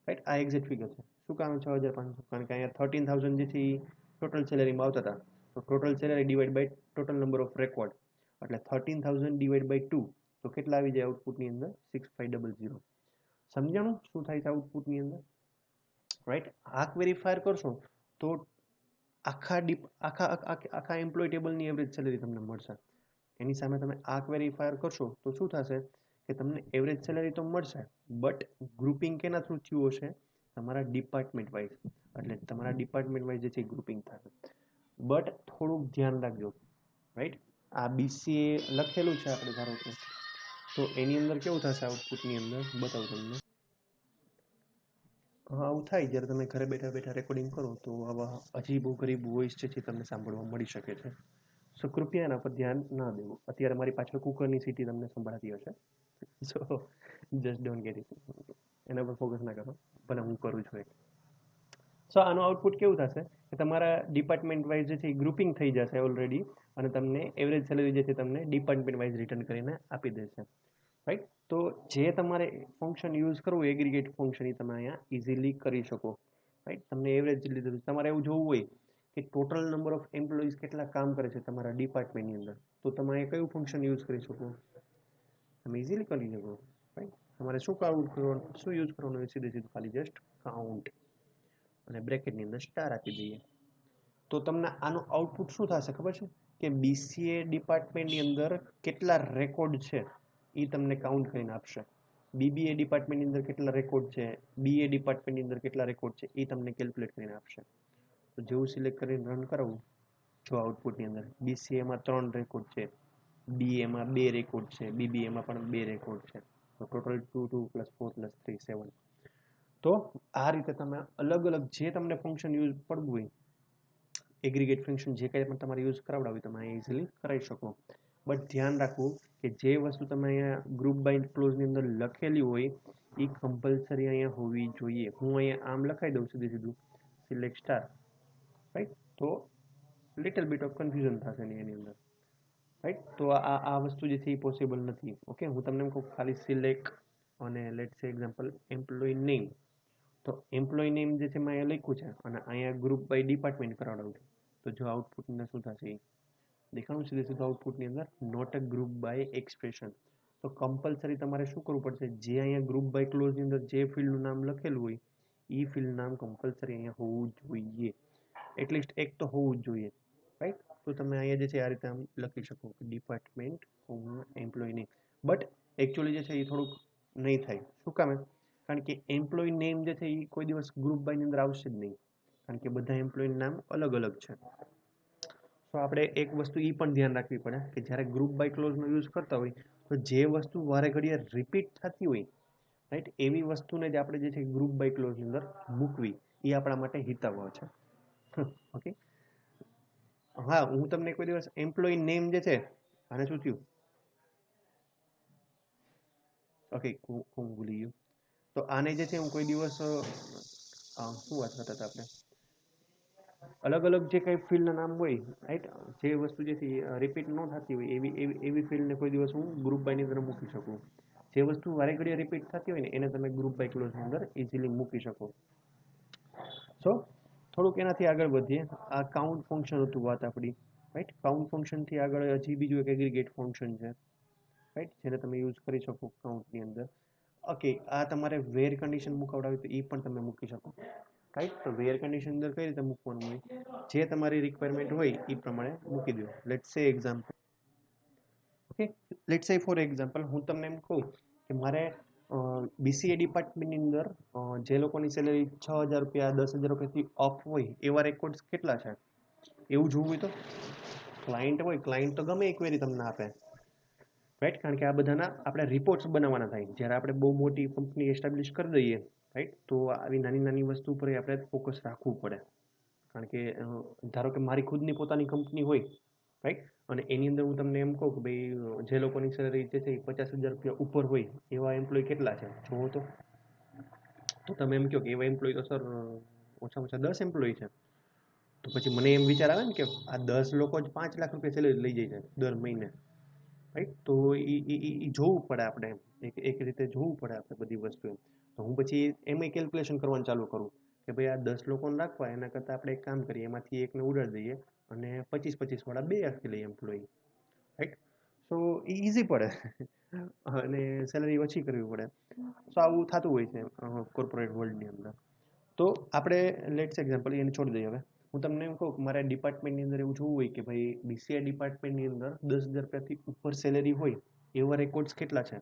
[SPEAKER 1] રાઈટ. આ એક્ઝેક્ટ ફિગર છે. શું કામ 6500? કારણ કે અહીંયા 13000 જે છે એ ટોટલ સેલરીમાં આવતા હતા, તો total salary divide by total number of record, એટલે 13000 ડિવાઈડ બાય 2, તો કેટલા આવી જાય આઉટપુટની અંદર 6500. સમજાણું શું થાય છે આઉટપુટની અંદર, રાઈટ. આ ક્વેરી ફાયર કરશો તો આખા એમ્પ્લોય ટેબલની એવરેજ સેલરી તમને મળશે. એની સામે તમે આ ક્વેરી ફાયર કરશો તો શું થશે કે તમને એવરેજ સેલરી તો મળશે, બટ ગ્રુપિંગ કેના થ્રુ થયું હશે, તમારા ડિપાર્ટમેન્ટ વાઇઝ, એટલે તમારા ડિપાર્ટમેન્ટ વાઇઝ જે છે ગ્રુપિંગ થશે. બટ થોડુંક ધ્યાન રાખજો, રાઈટ. આ બીસીએ લખેલું છે આપણે ધારો કે, તો એની અંદર કેવું થશે આઉટપુટની અંદર બતાવું તમને. આવું થાય જ્યારે તમે ઘરે બેઠા રેકોર્ડિંગ કરો તો આવા અજીબો ગરીબ વોઇસ છે જે તમને સાંભળવા મળી શકે છે. સો કૃપયા એના પર ધ્યાન ના દેવું. અત્યારે મારી પાછળ કુકરની સીટી તમને સંભળાતી હશે, સો જસ્ટ ડોન્ટ ગેટ ઇટ, એના પર ફોકસ ના કરો, ભલે હું કરું છું. સો આનું આઉટપુટ કેવું થશે કે તમારા ડિપાર્ટમેન્ટ વાઇઝ જે છે એ ગ્રુપિંગ થઈ જશે ઓલરેડી, અને તમને એવરેજ સેલરી જે છે તમને ડિપાર્ટમેન્ટ વાઇઝ રિટર્ન કરીને આપી દેશે, રાઈટ. તો જે તમારે ફંક્શન યુઝ કરવું એગ્રીગેટ ફંક્શન, એ તમે અહીંયા ઇઝીલી કરી શકો, રાઈટ. તમને એવરેજ લીધું, તમારે એવું જોવું હોય કે ટોટલ નંબર ઓફ એમ્પ્લોઈઝ કેટલા કામ કરે છે તમારા ડિપાર્ટમેન્ટની અંદર, તો તમે અહીંયા કયું ફંક્શન યુઝ કરી શકો, તમે ઇઝીલી કરી શકો, રાઈટ. તમારે શું કાઉન્ટ કરવાનું, શું યુઝ કરવાનું, સીધું ખાલી જસ્ટ કાઉન્ટ અને બ્રેકેટની અંદર સ્ટાર આપી દઈએ. તો તમને આનું આઉટપુટ શું થશે ખબર છે, કે બીસીએ ડિપાર્ટમેન્ટની અંદર કેટલા રેકોર્ડ છે એ તમને કાઉન્ટ કરીને આપશે. બીબીએ ડિપાર્ટમેન્ટની અંદર કેટલા રેકોર્ડ છે, બીએ ડિપાર્ટમેન્ટની અંદર કેટલા રેકોર્ડ છે એ તમને કેલ્ક્યુલેટ કરીને આપશે. તો જેવું સિલેક્ટ કરીને રન કરાવું, જો આઉટપુટની અંદર બીસીએમાં 3 રેકોર્ડ છે, બીએમાં 2 રેકોર્ડ છે, બીબીએમાં પણ 2 રેકોર્ડ છે, તો ટોટલ 2 2 + 4 + 3 7. તો આ રીતે તમે અલગ અલગ જે તમને ફંક્શન યુઝ પડવું હોય, એગ્રીગેટ ફંક્શન જે કંઈ પણ તમારે યુઝ કરાવડા હોય તમે અહીંયા ઇઝીલી કરાવી શકો. બટ ધ્યાન રાખવું કે જે વસ્તુ તમે અહીંયા ગ્રુપ બાય ક્લોઝની અંદર લખેલી હોય એ કમ્પલસરી અહીંયા હોવી જોઈએ. હું અહીંયા આમ લખાઈ દઉં સીધું સીધું સિલેક્ટ સ્ટાર, રાઈટ. તો લિટલ બીટ ઓફ કન્ફ્યુઝન થશે એની અંદર, રાઈટ. તો આ વસ્તુ જે છે એ પોસિબલ નથી. ઓકે, હું તમને એમ કહું ખાલી સિલેક્ટ અને let say example employee name. તો એમ્પ્લોય નેમ જે છે મેં અહીંયા લખ્યું છે અને અહીંયા ગ્રુપ બાય ડિપાર્ટમેન્ટ કરાવડાવું છું. તો જો આઉટપુટ અંદર શું થશે દેખાણું સીધે સીધું આઉટપુટની અંદર not a group by expression. તો કમ્પલસરી તમારે શું કરવું પડશે, જે અહીંયા ગ્રુપ બાય ક્લોઝની અંદર જે ફિલ્ડનું નામ લખેલું હોય એ ફિલ્ડ નામ કમ્પલસરી અહીંયા હોવું જોઈએ, એટલીસ્ટ એક તો હોવું જ જોઈએ, રાઈટ. તો તમે અહીંયા જે છે આ રીતે આમ લખી શકો કે department employee name. But actually જે છે એ થોડુંક નહીં થાય. શું કામે? કારણ કે એમ્પ્લોય નેમ જે છે એ કોઈ દિવસ ગ્રુપ બાયની અંદર આવશે જ નહીં, કારણ કે બધા એમ્પ્લોયનું નામ અલગ અલગ છે. તો આપણે એક વસ્તુ એ પણ ધ્યાન રાખવી પડે કે જ્યારે ગ્રુપ બાય ક્લોઝનો યુઝ કરતા હોય તો જે વસ્તુ વારે ઘડીએ રિપીટ થતી હોય, રાઈટ, એવી વસ્તુને જ આપણે જે છે ગ્રુપ બાય ક્લોઝની અંદર મૂકવી એ આપણા માટે હિતાવહ છે. ઓકે, હા, હું તમને કોઈ દિવસ એમ્પ્લોય નેમ જે છે આને શું થયું, ઓકે, હું ભૂલી ગયો. તો આને જે છે હું કોઈ દિવસ શું વાત કરતા હતા આપણે, અલગ અલગ જે કંઈ ફિલ્ડના નામ હોય, રાઈટ, જે વસ્તુ જે છે રિપીટ ન થતી હોય એવી ફિલ્ડને કોઈ દિવસ હું ગ્રુપ બાયની અંદર મૂકી શકું. જે વસ્તુ વારે ઘડીએ રિપીટ થતી હોય ને એને તમે ગ્રુપ બાય ક્લોઝની અંદર ઇઝીલી મૂકી શકો. સો થોડુંક એનાથી આગળ વધીએ. આ કાઉન્ટ ફંક્શન હતું વાત આપણી, રાઈટ. કાઉન્ટ ફંક્શનથી આગળ હજી બીજું એક એગ્રીગેટ ફંક્શન છે, રાઈટ, જેને તમે યુઝ કરી શકો કાઉન્ટની અંદર. ઓકે, આ તમારે વેર કન્ડિશન મૂકવડાવી તો એ પણ તમે મૂકી શકો, રાઈટ. તો વેર કન્ડિશન અંદર કઈ રીતે મૂકવાનું હોય, જે તમારી રિક્વાયરમેન્ટ હોય એ પ્રમાણે મૂકી દો. લેટ્સ સે એક્ઝામ્પલ, ઓકે, લેટ્સ સે ફોર એક્ઝામ્પલ હું તમને એમ કહું કે મારે બીસીએ ડિપાર્ટમેન્ટની અંદર જે લોકોની સેલેરી 6,000 રૂપિયા 10,000 રૂપિયાથી અપ હોય એવા રેકોર્ડ્સ કેટલા છે એવું જોવું હોય તો ક્લાયન્ટ હોય, ક્લાયન્ટ તો ગમે એક વેરી તમને આપે, રાઈટ. કારણ કે આ બધાના આપણે રિપોર્ટ્સ બનાવવાના થાય જ્યારે આપણે બહુ મોટી કંપની એસ્ટાબ્લિશ કરી દઈએ, રાઈટ. તો આવી નાની નાની વસ્તુ પર આપણે ફોકસ રાખવું પડે. કારણ કે ધારો કે મારી ખુદની પોતાની કંપની હોય, રાઈટ, અને એની અંદર હું તમને એમ કહું કે ભાઈ જે લોકોની સેલરી જે છે એ 50,000 રૂપિયા ઉપર હોય એવા એમ્પ્લોય કેટલા છે જોવો તો તમે એમ કહો કે એવા એમ્પ્લોય તો સર ઓછામાં ઓછા 10 એમ્પ્લોય છે. તો પછી મને એમ વિચાર આવે ને કે આ 10 લોકો જ 5 લાખ રૂપિયા સેલેરી લઈ જાય છે દર મહિને, રાઈટ. તો એ જોવું પડે આપણે, એક રીતે જોવું પડે આપણે બધી વસ્તુ એમ. તો હું પછી એમાં કેલ્ક્યુલેશન કરવાનું ચાલુ કરું કે ભાઈ આ 10 લોકોને રાખવા એના કરતાં આપણે એક કામ કરીએ એમાંથી એકને ઉડાડી દઈએ અને 25 વાળા 2 રાખી લઈએ એમ્પ્લોય, રાઈટ. સો એ ઇઝી પડે અને સેલરી ઓછી કરવી પડે. સો આવું થતું હોય છે કોર્પોરેટ વર્લ્ડની અંદર. તો આપણે લેટ્સ એક્ઝામ્પલ એને છોડી દઈએ. હવે હું તમને એમ કહું કે મારા ડિપાર્ટમેન્ટની અંદર એવું જોવું હોય કે ભાઈ બીસીઆઈ ડિપાર્ટમેન્ટની અંદર 10,000 રૂપિયાથી ઉપર સેલેરી હોય એવા રેકોર્ડ્સ કેટલા છે,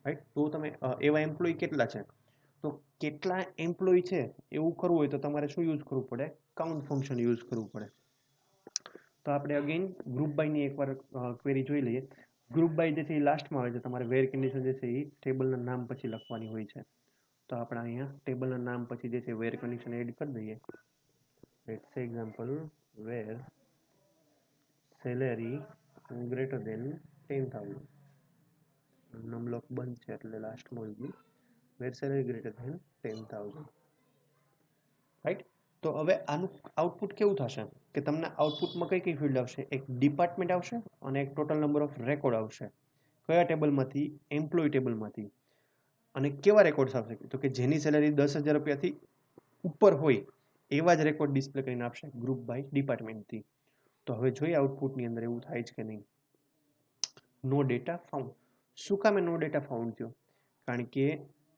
[SPEAKER 1] રાઈટ. તો તમે એવા એમ્પ્લોય કેટલા છે, તો કેટલા એમ્પ્લોય છે એવું કરવું હોય તો તમારે શું યુઝ કરવું પડે, કાઉન્ટ ફંક્શન યુઝ કરવું પડે. તો આપણે અગેન ગ્રુપ બાયની એકવાર ક્વેરી જોઈ લઈએ. ગ્રુપ બાય જે છે એ લાસ્ટમાં આવે છે, તમારે વેર કન્ડિશન જે છે એ ટેબલના નામ પછી લખવાની હોય છે. તો આપણે અહીંયા ટેબલના નામ પછી જે છે વેર કન્ડિશન એડ કરી દઈએ. લેટ્સ સે એક્ઝામ્પલ વેર સેલેરી ગ્રેટર દેન 10,000. નમલોક બંધ છે એટલે લાસ્ટમાં ગયું વેર સેલેરી ગ્રેટર દેન 10,000, રાઈટ. તો હવે આનું આઉટપુટ કેવું થશે કે તમને આઉટપુટમાં કઈ કઈ ફિલ્ડ આવશે, એક ડિપાર્ટમેન્ટ આવશે અને એક ટોટલ નંબર ઓફ રેકોર્ડ આવશે. કયા ટેબલમાંથી, એમ્પ્લોય ટેબલમાંથી. અને કેવા રેકોર્ડ્સ આવશે તો કે જેની સેલેરી 10,000 રૂપિયાથી ઉપર હોય એવા જ રેકોર્ડ ડિસ્પ્લે કરીને આપશે ગ્રુપ બાય ડિપાર્ટમેન્ટથી. તો હવે જોઈએ આઉટપુટની અંદર એવું થાય છે કે નહીં. નો ડેટા ફાઉન્ડ. શું કામે નો ડેટા ફાઉન્ડ થયો, કારણ કે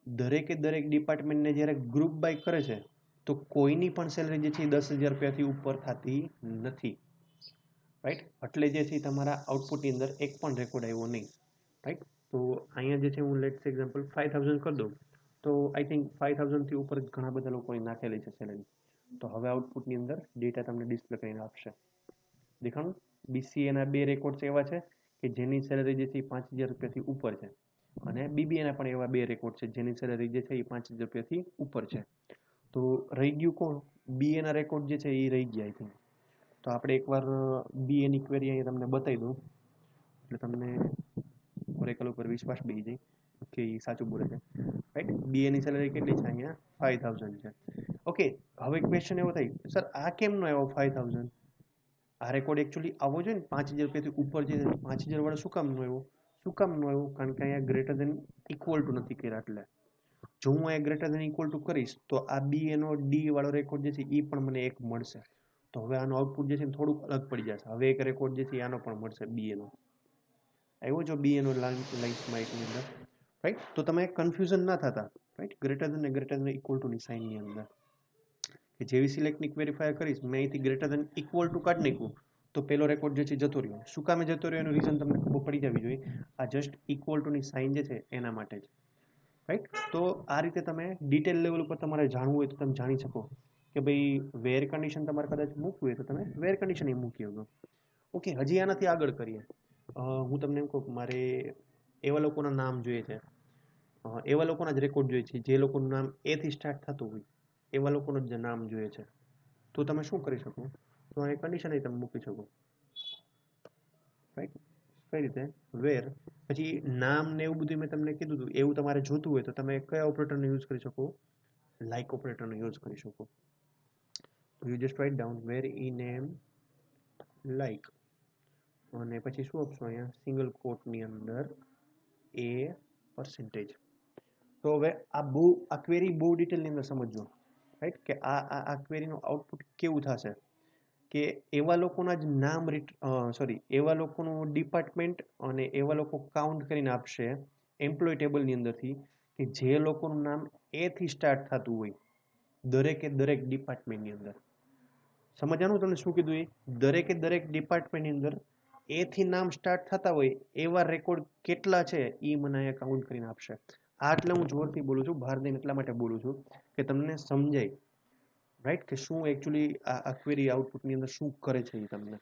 [SPEAKER 1] દરેકે દરેક ડિપાર્ટમેન્ટને જ્યારે ગ્રુપ બાય કરે છે તો કોઈની પણ સેલરી જે છે એ 10,000 રૂપિયાથી ઉપર થતી નથી, રાઈટ. એટલે જે છે તમારા આઉટપુટની અંદર એક પણ રેકોર્ડ આવ્યો નહીં, રાઈટ. તો અહીંયા જે છે હું લેટ્સ એક્ઝામ્પલ 5,000 કરી દઉં તો આઈ થિંક 5,000 થી ઉપર ઘણા બધા લોકોએ નાખેલી છે સેલેરી. તો હવે આઉટપુટની અંદર ડેટા તમને ડિસ્પ્લે કરીને આપશે. દેખાણું, બીસીએના 2 રેકોર્ડ્સ એવા છે કે જેની સેલરી જે છે 5,000 રૂપિયાથી ઉપર છે અને બીબીએના પણ એવા 2 રેકોર્ડ છે જેની સેલેરી જે છે એ 5000 રૂપિયાથી ઉપર છે. તો રહી ગયું કોણ? બીએના રેકોર્ડ જે છે એ રહી ગયા આઈ થિંક. તો આપણે એકવાર બીએની ક્વેરી અહીંયા તમને બતાવી દઉં એટલે તમને ઓરેકલ ઉપર વિશ્વાસ બેસી જાય કે એ સાચું બોલે છે. રાઈટ, બીએની સેલેરી કેટલી છે અહીંયા? 5000 છે. ઓકે, હવે ક્વેશ્ચન એવો થાય, સર આ કેમ નો આવ્યો 5000? આ રેકોર્ડ એકચ્યુઅલી આવવો જોઈએ ને 5000 રૂપિયાથી ઉપર જે 5000 વાળો શું કામ નો આવ્યો? શું કામ નો આવ્યો? કારણ કે અહીંયા ગ્રેટર દેન ઇક્વલ ટુ નથી કર્યા. એટલે જો હું અહીંયા ગ્રેટર દેન ઇક્વલ ટુ કરીશ તો આ બી એનો ડી વાળો રેકોર્ડ જે છે એ પણ મને એક મળશે. તો હવે આનું આઉટપુટ જે છે થોડુંક અલગ પડી જશે. હવે એક રેકોર્ડ જે છે આનો પણ મળશે બી એનો. આવ્યો જો બી એનો લાઈન્સમાં એકની અંદર, રાઈટ? તો તમે કન્ફ્યુઝન ના થતા, રાઈટ? ગ્રેટર દેન ને ગ્રેટર દેન ઇક્વલ ટુની સાઇનની અંદર કે જેવી સિલેક્ટની ક્વેરીફાયર કરીશ મેં અહીંથી ગ્રેટર દેન ઇક્વલ ટુ કાઢી નાખ્યું તો પેલો રેકોર્ડ જે છે જતો રહ્યો. શું કામે જતો રહ્યો એનું રીઝન તમને ખબર પડી જવી જોઈએ. આ જસ્ટ ઇક્વલ ટુની સાઇન જે છે એના માટે જ, રાઈટ? તો આ રીતે તમે ડિટેલ લેવલ ઉપર તમારે જાણવું હોય તો તમે જાણી શકો કે ભાઈ વેર કન્ડિશન તમારે કદાચ મૂકવી હોય તો તમે વેર કન્ડિશન એ મૂકી શકો. ઓકે, હજી આનાથી આગળ કરીએ. હું તમને એમ કહું મારે એવા લોકોના નામ જોઈએ છે, એવા લોકોના જ રેકોર્ડ જોઈએ છે જે લોકોનું નામ એ થી સ્ટાર્ટ થતું હોય, એવા લોકોનું જ નામ જોઈએ છે. તો તમે શું કરી શકો? તો એ કન્ડિશન તમે મૂકી શકો, રાઈટ? કઈ રીતે? વેર પછી નામ ને એવું બધું મેં તમને કીધું હતું એવું તમારે જોતું હોય તો તમે કયા ઓપરેટરનો યુઝ કરી શકો? લાઇક ઓપરેટરનો યુઝ કરી શકો. You just write down where E name like અને પછી શું આપશો અહીંયા સિંગલ કોટની અંદર એ પર્સન્ટેજ. તો હવે આ ક્વેરી બહુ ડિટેલની અંદર સમજજો, રાઈટ? કે આ ક્વેરીનું આઉટપુટ કેવું થશે કે એવા લોકોના જ નામ એવા લોકોનું ડિપાર્ટમેન્ટ અને એવા લોકો કાઉન્ટ કરીને આપશે એમ્પ્લોય ટેબલની અંદરથી કે જે લોકોનું નામ એ થી સ્ટાર્ટ થતું હોય દરેકે દરેક ડિપાર્ટમેન્ટની અંદર. સમજવાનું તમને શું કીધું? એ દરેકે દરેક ડિપાર્ટમેન્ટની અંદર એ થી નામ સ્ટાર્ટ થતા હોય એવા રેકોર્ડ કેટલા છે એ મને અહીંયા કાઉન્ટ કરીને આપશે. આ એટલે હું જોરથી બોલું છું, બહાર દઈને એટલા માટે બોલું છું કે તમને સમજાય, રાઈટ? કે શું એકચ્યુઅલી આ ક્વેરી આઉટપુટની અંદર શું કરે છે એ તમને,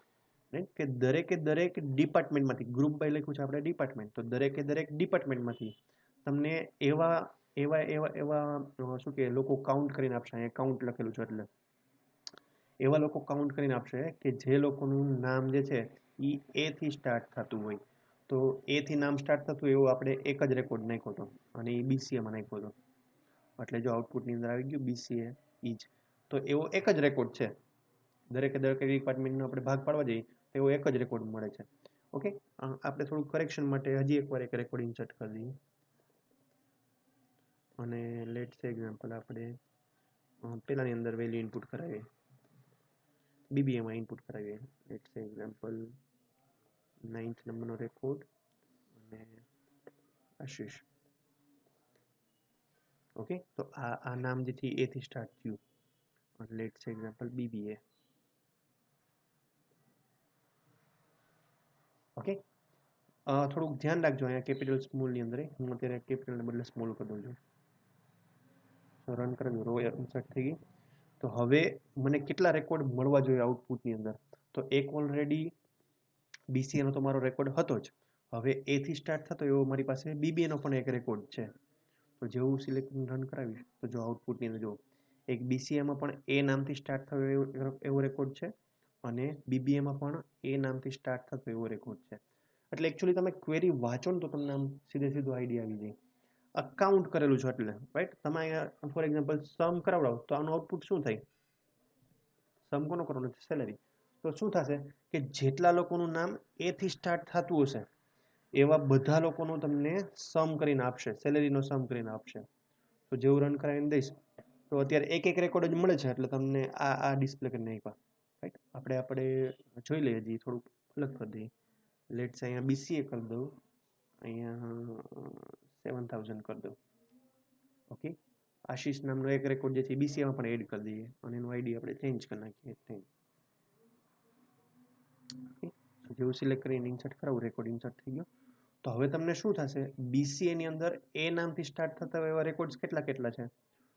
[SPEAKER 1] રાઈટ? કે દરેકે દરેક ડિપાર્ટમેન્ટમાંથી, ગ્રુપ બાય લખ્યું છે આપણે ડિપાર્ટમેન્ટ, તો દરેકે દરેક ડિપાર્ટમેન્ટમાંથી તમને એવા એવા એવા એવા શું કે લોકો કાઉન્ટ કરીને આપશે. અહીંયા કાઉન્ટ લખેલું છે એટલે એવા લોકો કાઉન્ટ કરીને આપશે કે જે લોકોનું નામ જે છે એ એ થી સ્ટાર્ટ થતું હોય. તો એ થી નામ સ્ટાર્ટ થતું હોય એવો આપણે એક જ રેકોર્ડ નાખ્યો હતો અને એ બીસીએમાં નાખ્યો હતો. એટલે જો આઉટપુટની અંદર આવી ગયું બીસીએ ઈ જ, તો એવો એક જ રેકોર્ડ છે. દરેકે દરેક ડિપાર્ટમેન્ટનો આપણે ભાગ પાડવા જઈએ તો એવો એક જ રેકોર્ડ મળે છે. ઓકે, આપણે થોડું કરેક્શન માટે હજી એકવાર એક રેકોર્ડ ઇન્સર્ટ કરી દઈએ અને લેટ્સ સે એક્ઝામ્પલ આપણે પેલાની અંદર વેલ્યુ ઇનપુટ કરાવીએ, બીબીએમાં ઇનપુટ કરાવીએ. લેટ્સ સે એક્ઝામ્પલ 9th નંબરનો રેકોર્ડ અને આશીષ. ઓકે, તો આ નામ જે છે એ થી સ્ટાર્ટ થયું અને લેટ્સ સે એક્ઝામ્પલ બીબીએ. ઓકે, થોડુંક ધ્યાન રાખજો અહીંયા કેપિટલ સ્મોલની અંદર. હું અત્યારે કેપિટલને બદલે સ્મોલ કરી દઉં છું. રન કરજો, રો ઇન્સર્ટ થઈ ગઈ. તો હવે મને કેટલા રેકોર્ડ મળવા જોઈએ આઉટપુટની અંદર? તો એક ઓલરેડી બીસીએનો તો મારો રેકોર્ડ હતો જ. હવે એ થી સ્ટાર્ટ થતો એવો મારી પાસે બીબીએનો પણ એક રેકોર્ડ છે. તો જેવું સિલેક્ટ રન કરાવીશ તો જો આઉટપુટની અંદર જો એક બીસીએમાં પણ એ નામથી સ્ટાર્ટ થયો એવો રેકોર્ડ છે અને બીબીએમાં પણ એ નામથી સ્ટાર્ટ થતો એવો રેકોર્ડ છે. એટલે એકચ્યુઅલી તમે ક્વેરી વાંચો ને તો તમને આમ સીધો આઈડિયા આવી જાય. અકાઉન્ટ કરેલું છે એટલે, રાઈટ? તમે અહીંયા ફોર એક્ઝામ્પલ સમ કરાવડાવો તો આનું આઉટપુટ શું થાય? સમ કોનો કરવાનો છે? સેલેરી. તો શું થશે કે જેટલા લોકોનું નામ એ થી સ્ટાર્ટ થતું હશે એવા બધા લોકોનું તમને સમ કરીને આપશે, સેલેરીનો સમ કરીને આપશે. તો જેવું રન કરાવીને દઈશ તો અત્યારે એક એક રેકોર્ડ જ મળે છે એટલે તમને આ ડિસ્પ્લે કરી નાખ્યા, રાઈટ? આપણે જોઈ લઈએ હજી થોડુંક અલગ કરી દઈએ. લેટ્સ અહીંયા બીસીએ કરી દઉં, અહીંયા 7000 કરી દઉં. ઓકે, આશીષ નામનો એક રેકોર્ડ જે છે બીસીએમાં પણ એડ કરી દઈએ અને એનું આઈડી આપણે ચેન્જ કરી નાખીએ. જેવું સિલેક્ટ કરીને ઇન્સર્ટ કરાવું, રેકોર્ડ ઇન્સર્ટ થઈ ગયો. તો હવે તમને શું થશે? બીસીએ ની અંદર એ નામથી સ્ટાર્ટ થતા એવા રેકોર્ડ્સ કેટલા કેટલા છે?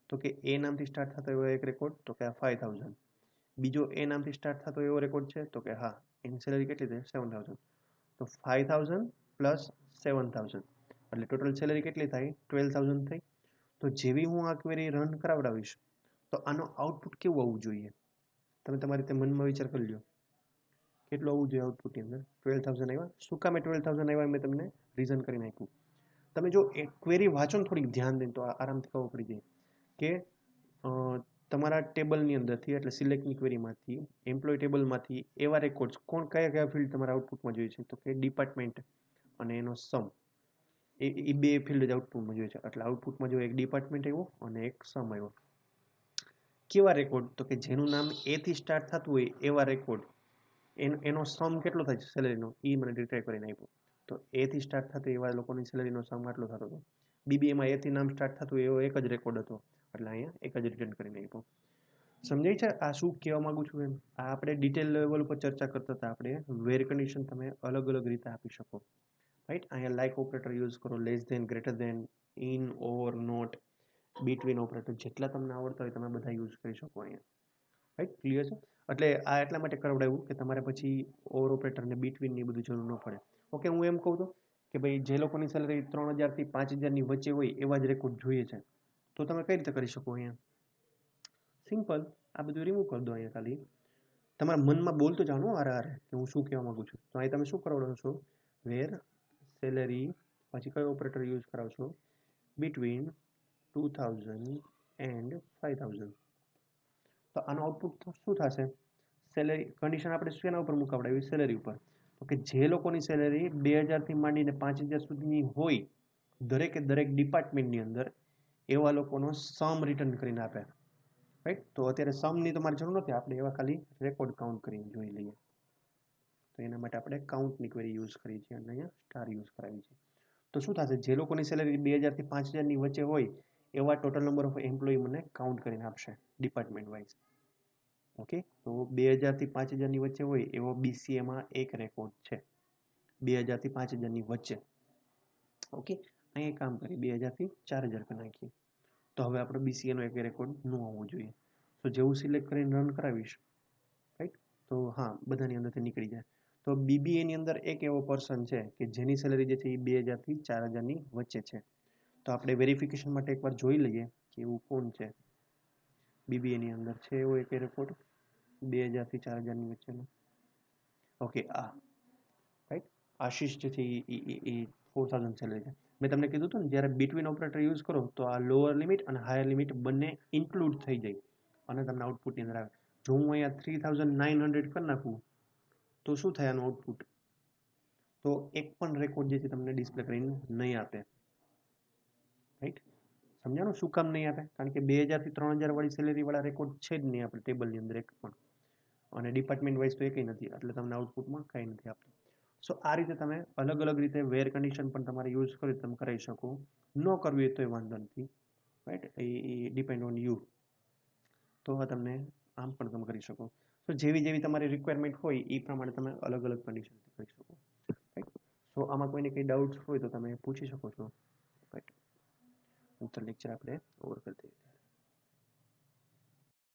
[SPEAKER 1] તો કે એ નામથી સ્ટાર્ટ થતો એવો એક રેકોર્ડ, તો કે આ 5000. બીજો એ નામથી સ્ટાર્ટ થતો એવો રેકોર્ડ છે, તો કે હા એની સેલેરી કેટલી છે? 7000. તો 5000 પ્લસ 7000 એટલે ટોટલ સેલેરી કેટલી થાય? 12,000 થઈ. તો જેવી હું આ ક્વેરી રન કરાવડાવીશ તો આનો આઉટપુટ કેવું આવવું જોઈએ? તમે તમારી રીતે મનમાં વિચાર કરી લો. કેટલું આવવું જોઈએ આઉટપુટની અંદર? 12,000 આવ્યા. શું કામ 12,000 આવ્યા મેં તમને રીઝન કરી નાખ્યું. તમે જો એક ક્વેરી વાંચો ને થોડીક ધ્યાન દઈને તો આરામથી ખબર પડી જાય કે તમારા ટેબલની અંદરથી એટલે સિલેક્ટની ક્વેરીમાંથી એમ્પ્લોય ટેબલમાંથી એવા રેકોર્ડ્સ કયા કયા ફિલ્ડ તમારા આઉટપુટમાં જોઈએ છે? તો કે ડિપાર્ટમેન્ટ અને એનો સમ, એ બે ફિલ્ડ જ આઉટપુટમાં જોઈએ છે. એટલે આઉટપુટમાં જો એક ડિપાર્ટમેન્ટ આવ્યો અને એક સમ આવ્યો. કેવા રેકોર્ડ? તો કે જેનું નામ એ થી સ્ટાર્ટ થતું હોય એવા રેકોર્ડ, એનો સમ કેટલો થાય છે સેલેરીનો, એ મને ડિટેક્ટ કરીને આપ્યો. તો એ થી સ્ટાર્ટ થતું એવા લોકોની સેલેરીનો સમ આટલો થતો હતો. બીબીએમાં એ થી નામ સ્ટાર્ટ થતું એવો એક જ રેકોર્ડ હતો, એટલે અહીંયા એક જ રિટર્ન કરીને આપ્યો. સમજાય છે આ શું કહેવા માંગુ છું એમ? આ આપણે ડિટેલ લેવલ ઉપર ચર્ચા કરતા હતા. આપણે વેર કન્ડિશન તમે અલગ અલગ રીતે આપી શકો, રાઈટ? અહીંયા લાઇક ઓપરેટર યુઝ કરો, less than, greater than, in, or, not, between operator જેટલા તમને આવડતા હોય તમે બધા યુઝ કરી શકો અહીંયા, રાઈટ? ક્લિયર છે? એટલે આ એટલા માટે કરાવડાવ્યું કે તમારે પછી ઓવર ઓપરેટર ને બિટવીન ની બધું જરૂર ન પડે. ઓકે, હું એમ કહું તો કે ભાઈ જે લોકોની સેલરી 3,000 થી 5,000 ની વચ્ચે હોય એવા જ રેકોર્ડ જોઈએ છે, તો તમે કઈ રીતે કરી શકો? અહીંયા સિમ્પલ, આ બધું રિમૂવ કરી દો. અહીંયા ખાલી તમારા મનમાં બોલતો જાણો હારે કે હું શું કહેવા માંગુ છું. તો અહીં તમે શું કરાવડો છો? વેર સેલેરી, પછી કયો ઓપરેટર યુઝ કરાવશો? Between 2,000 and 5,000. તો આનો આઉટપુટ શું થશે? સેલેરી કન્ડિશન આપણે શેના ઉપર મુકાવડાવી? સેલેરી ઉપર. તો કે જે લોકોની સેલેરી 2,000 થી માંડીને 5,000 સુધીની હોય દરેકે દરેક ડિપાર્ટમેન્ટની અંદર, એવા લોકોનો સમ રિટર્ન કરીને આપે, રાઈટ? તો અત્યારે સમની તમારે જરૂર નથી, આપણે એવા ખાલી રેકોર્ડ કાઉન્ટ કરીને જોઈ લઈએ. તો એના માટે આપણે કાઉન્ટની ક્વેરી યુઝ કરીએ છીએ અને અહીંયા સ્ટાર યુઝ કરાવી છે. તો શું થશે? જે લોકોની સેલેરી 2,000 થી 5,000 ની વચ્ચે હોય એવા ટોટલ નંબર ઓફ એમ્પ્લોયી મને કાઉન્ટ કરીને આપશે ડિપાર્ટમેન્ટ વાઇઝ. ઓકે, તો 2,000 થી 5,000 ની વચ્ચે હોય એવો બીસીએમાં એક રેકોર્ડ છે, 2,000 થી 5,000 ની વચ્ચે. ઓકે, અહીંયા કામ કરી 2,000 થી 4,000 કરી નાખીએ. તો હવે આપણો બીસીએ નો એક રેકોર્ડ ન આવવો જોઈએ. તો જેવું સિલેક્ટ કરીને રન કરાવીશ, રાઈટ? તો હા, બધાની અંદરથી નીકળી જાય. તો બીબીએ ની અંદર એક એવો પર્સન છે કે જેની સેલેરી જે છે એ 2,000 થી 4,000 ની વચ્ચે છે. તો આપણે વેરિફિકેશન માટે એકવાર જોઈ લઈએ કે એવું કોણ છે બીબીએ ની અંદર. છે એવો એક રેકોર્ડ 2,000 થી 4,000 ની વચ્ચેનો. ઓકે, આ રાઈટ આશીષ જે છે એ 4,000 સેલેરી છે. મેં તમને કીધું હતું ને, જ્યારે બિટવીન ઓપરેટર યુઝ કરો તો આ લોઅર લિમિટ અને હાયર લિમિટ બંને ઇન્ક્લુડ થઈ જાય અને તમને આઉટપુટની અંદર આવે. જો હું અહીંયા 3,900 કરી નાખું તો શું થાય આનું આઉટપુટ? તો એક પણ રેકોર્ડ જે છે તમને ડિસ્પ્લે કરીને નહીં આપે, રાઈટ? સમજાણું શું કામ નહીં આપે? કારણ કે 2,000 થી 3,000 વાળી સેલેરી વાળા રેકોર્ડ છે જ નહીં આપણે ટેબલની અંદર એક પણ, અને ડિપાર્ટમેન્ટ વાઇઝ તો એકય નથી, એટલે તમને આઉટપુટમાં કંઈ નથી આપતું. સો આ રીતે તમે અલગ અલગ રીતે વેર કન્ડિશન પણ તમારે યુઝ કરી તમે કરાવી શકો. ન કરવી હોય તો વાંધો નથી, right? A depend on you. તો તમને આમ પણ તમે કરી શકો. તો જેવી જેવી તમારી રિક્વાયરમેન્ટ હોય એ પ્રમાણે તમે અલગ અલગ કન્ડિશન કરી શકો, રાઈટ? સો આમાં કોઈને કંઈ ડાઉટ્સ હોય તો તમે પૂછી શકો છો, રાઈટ? તો લેક્ચર આપણે ઓવર કરી દઈએ.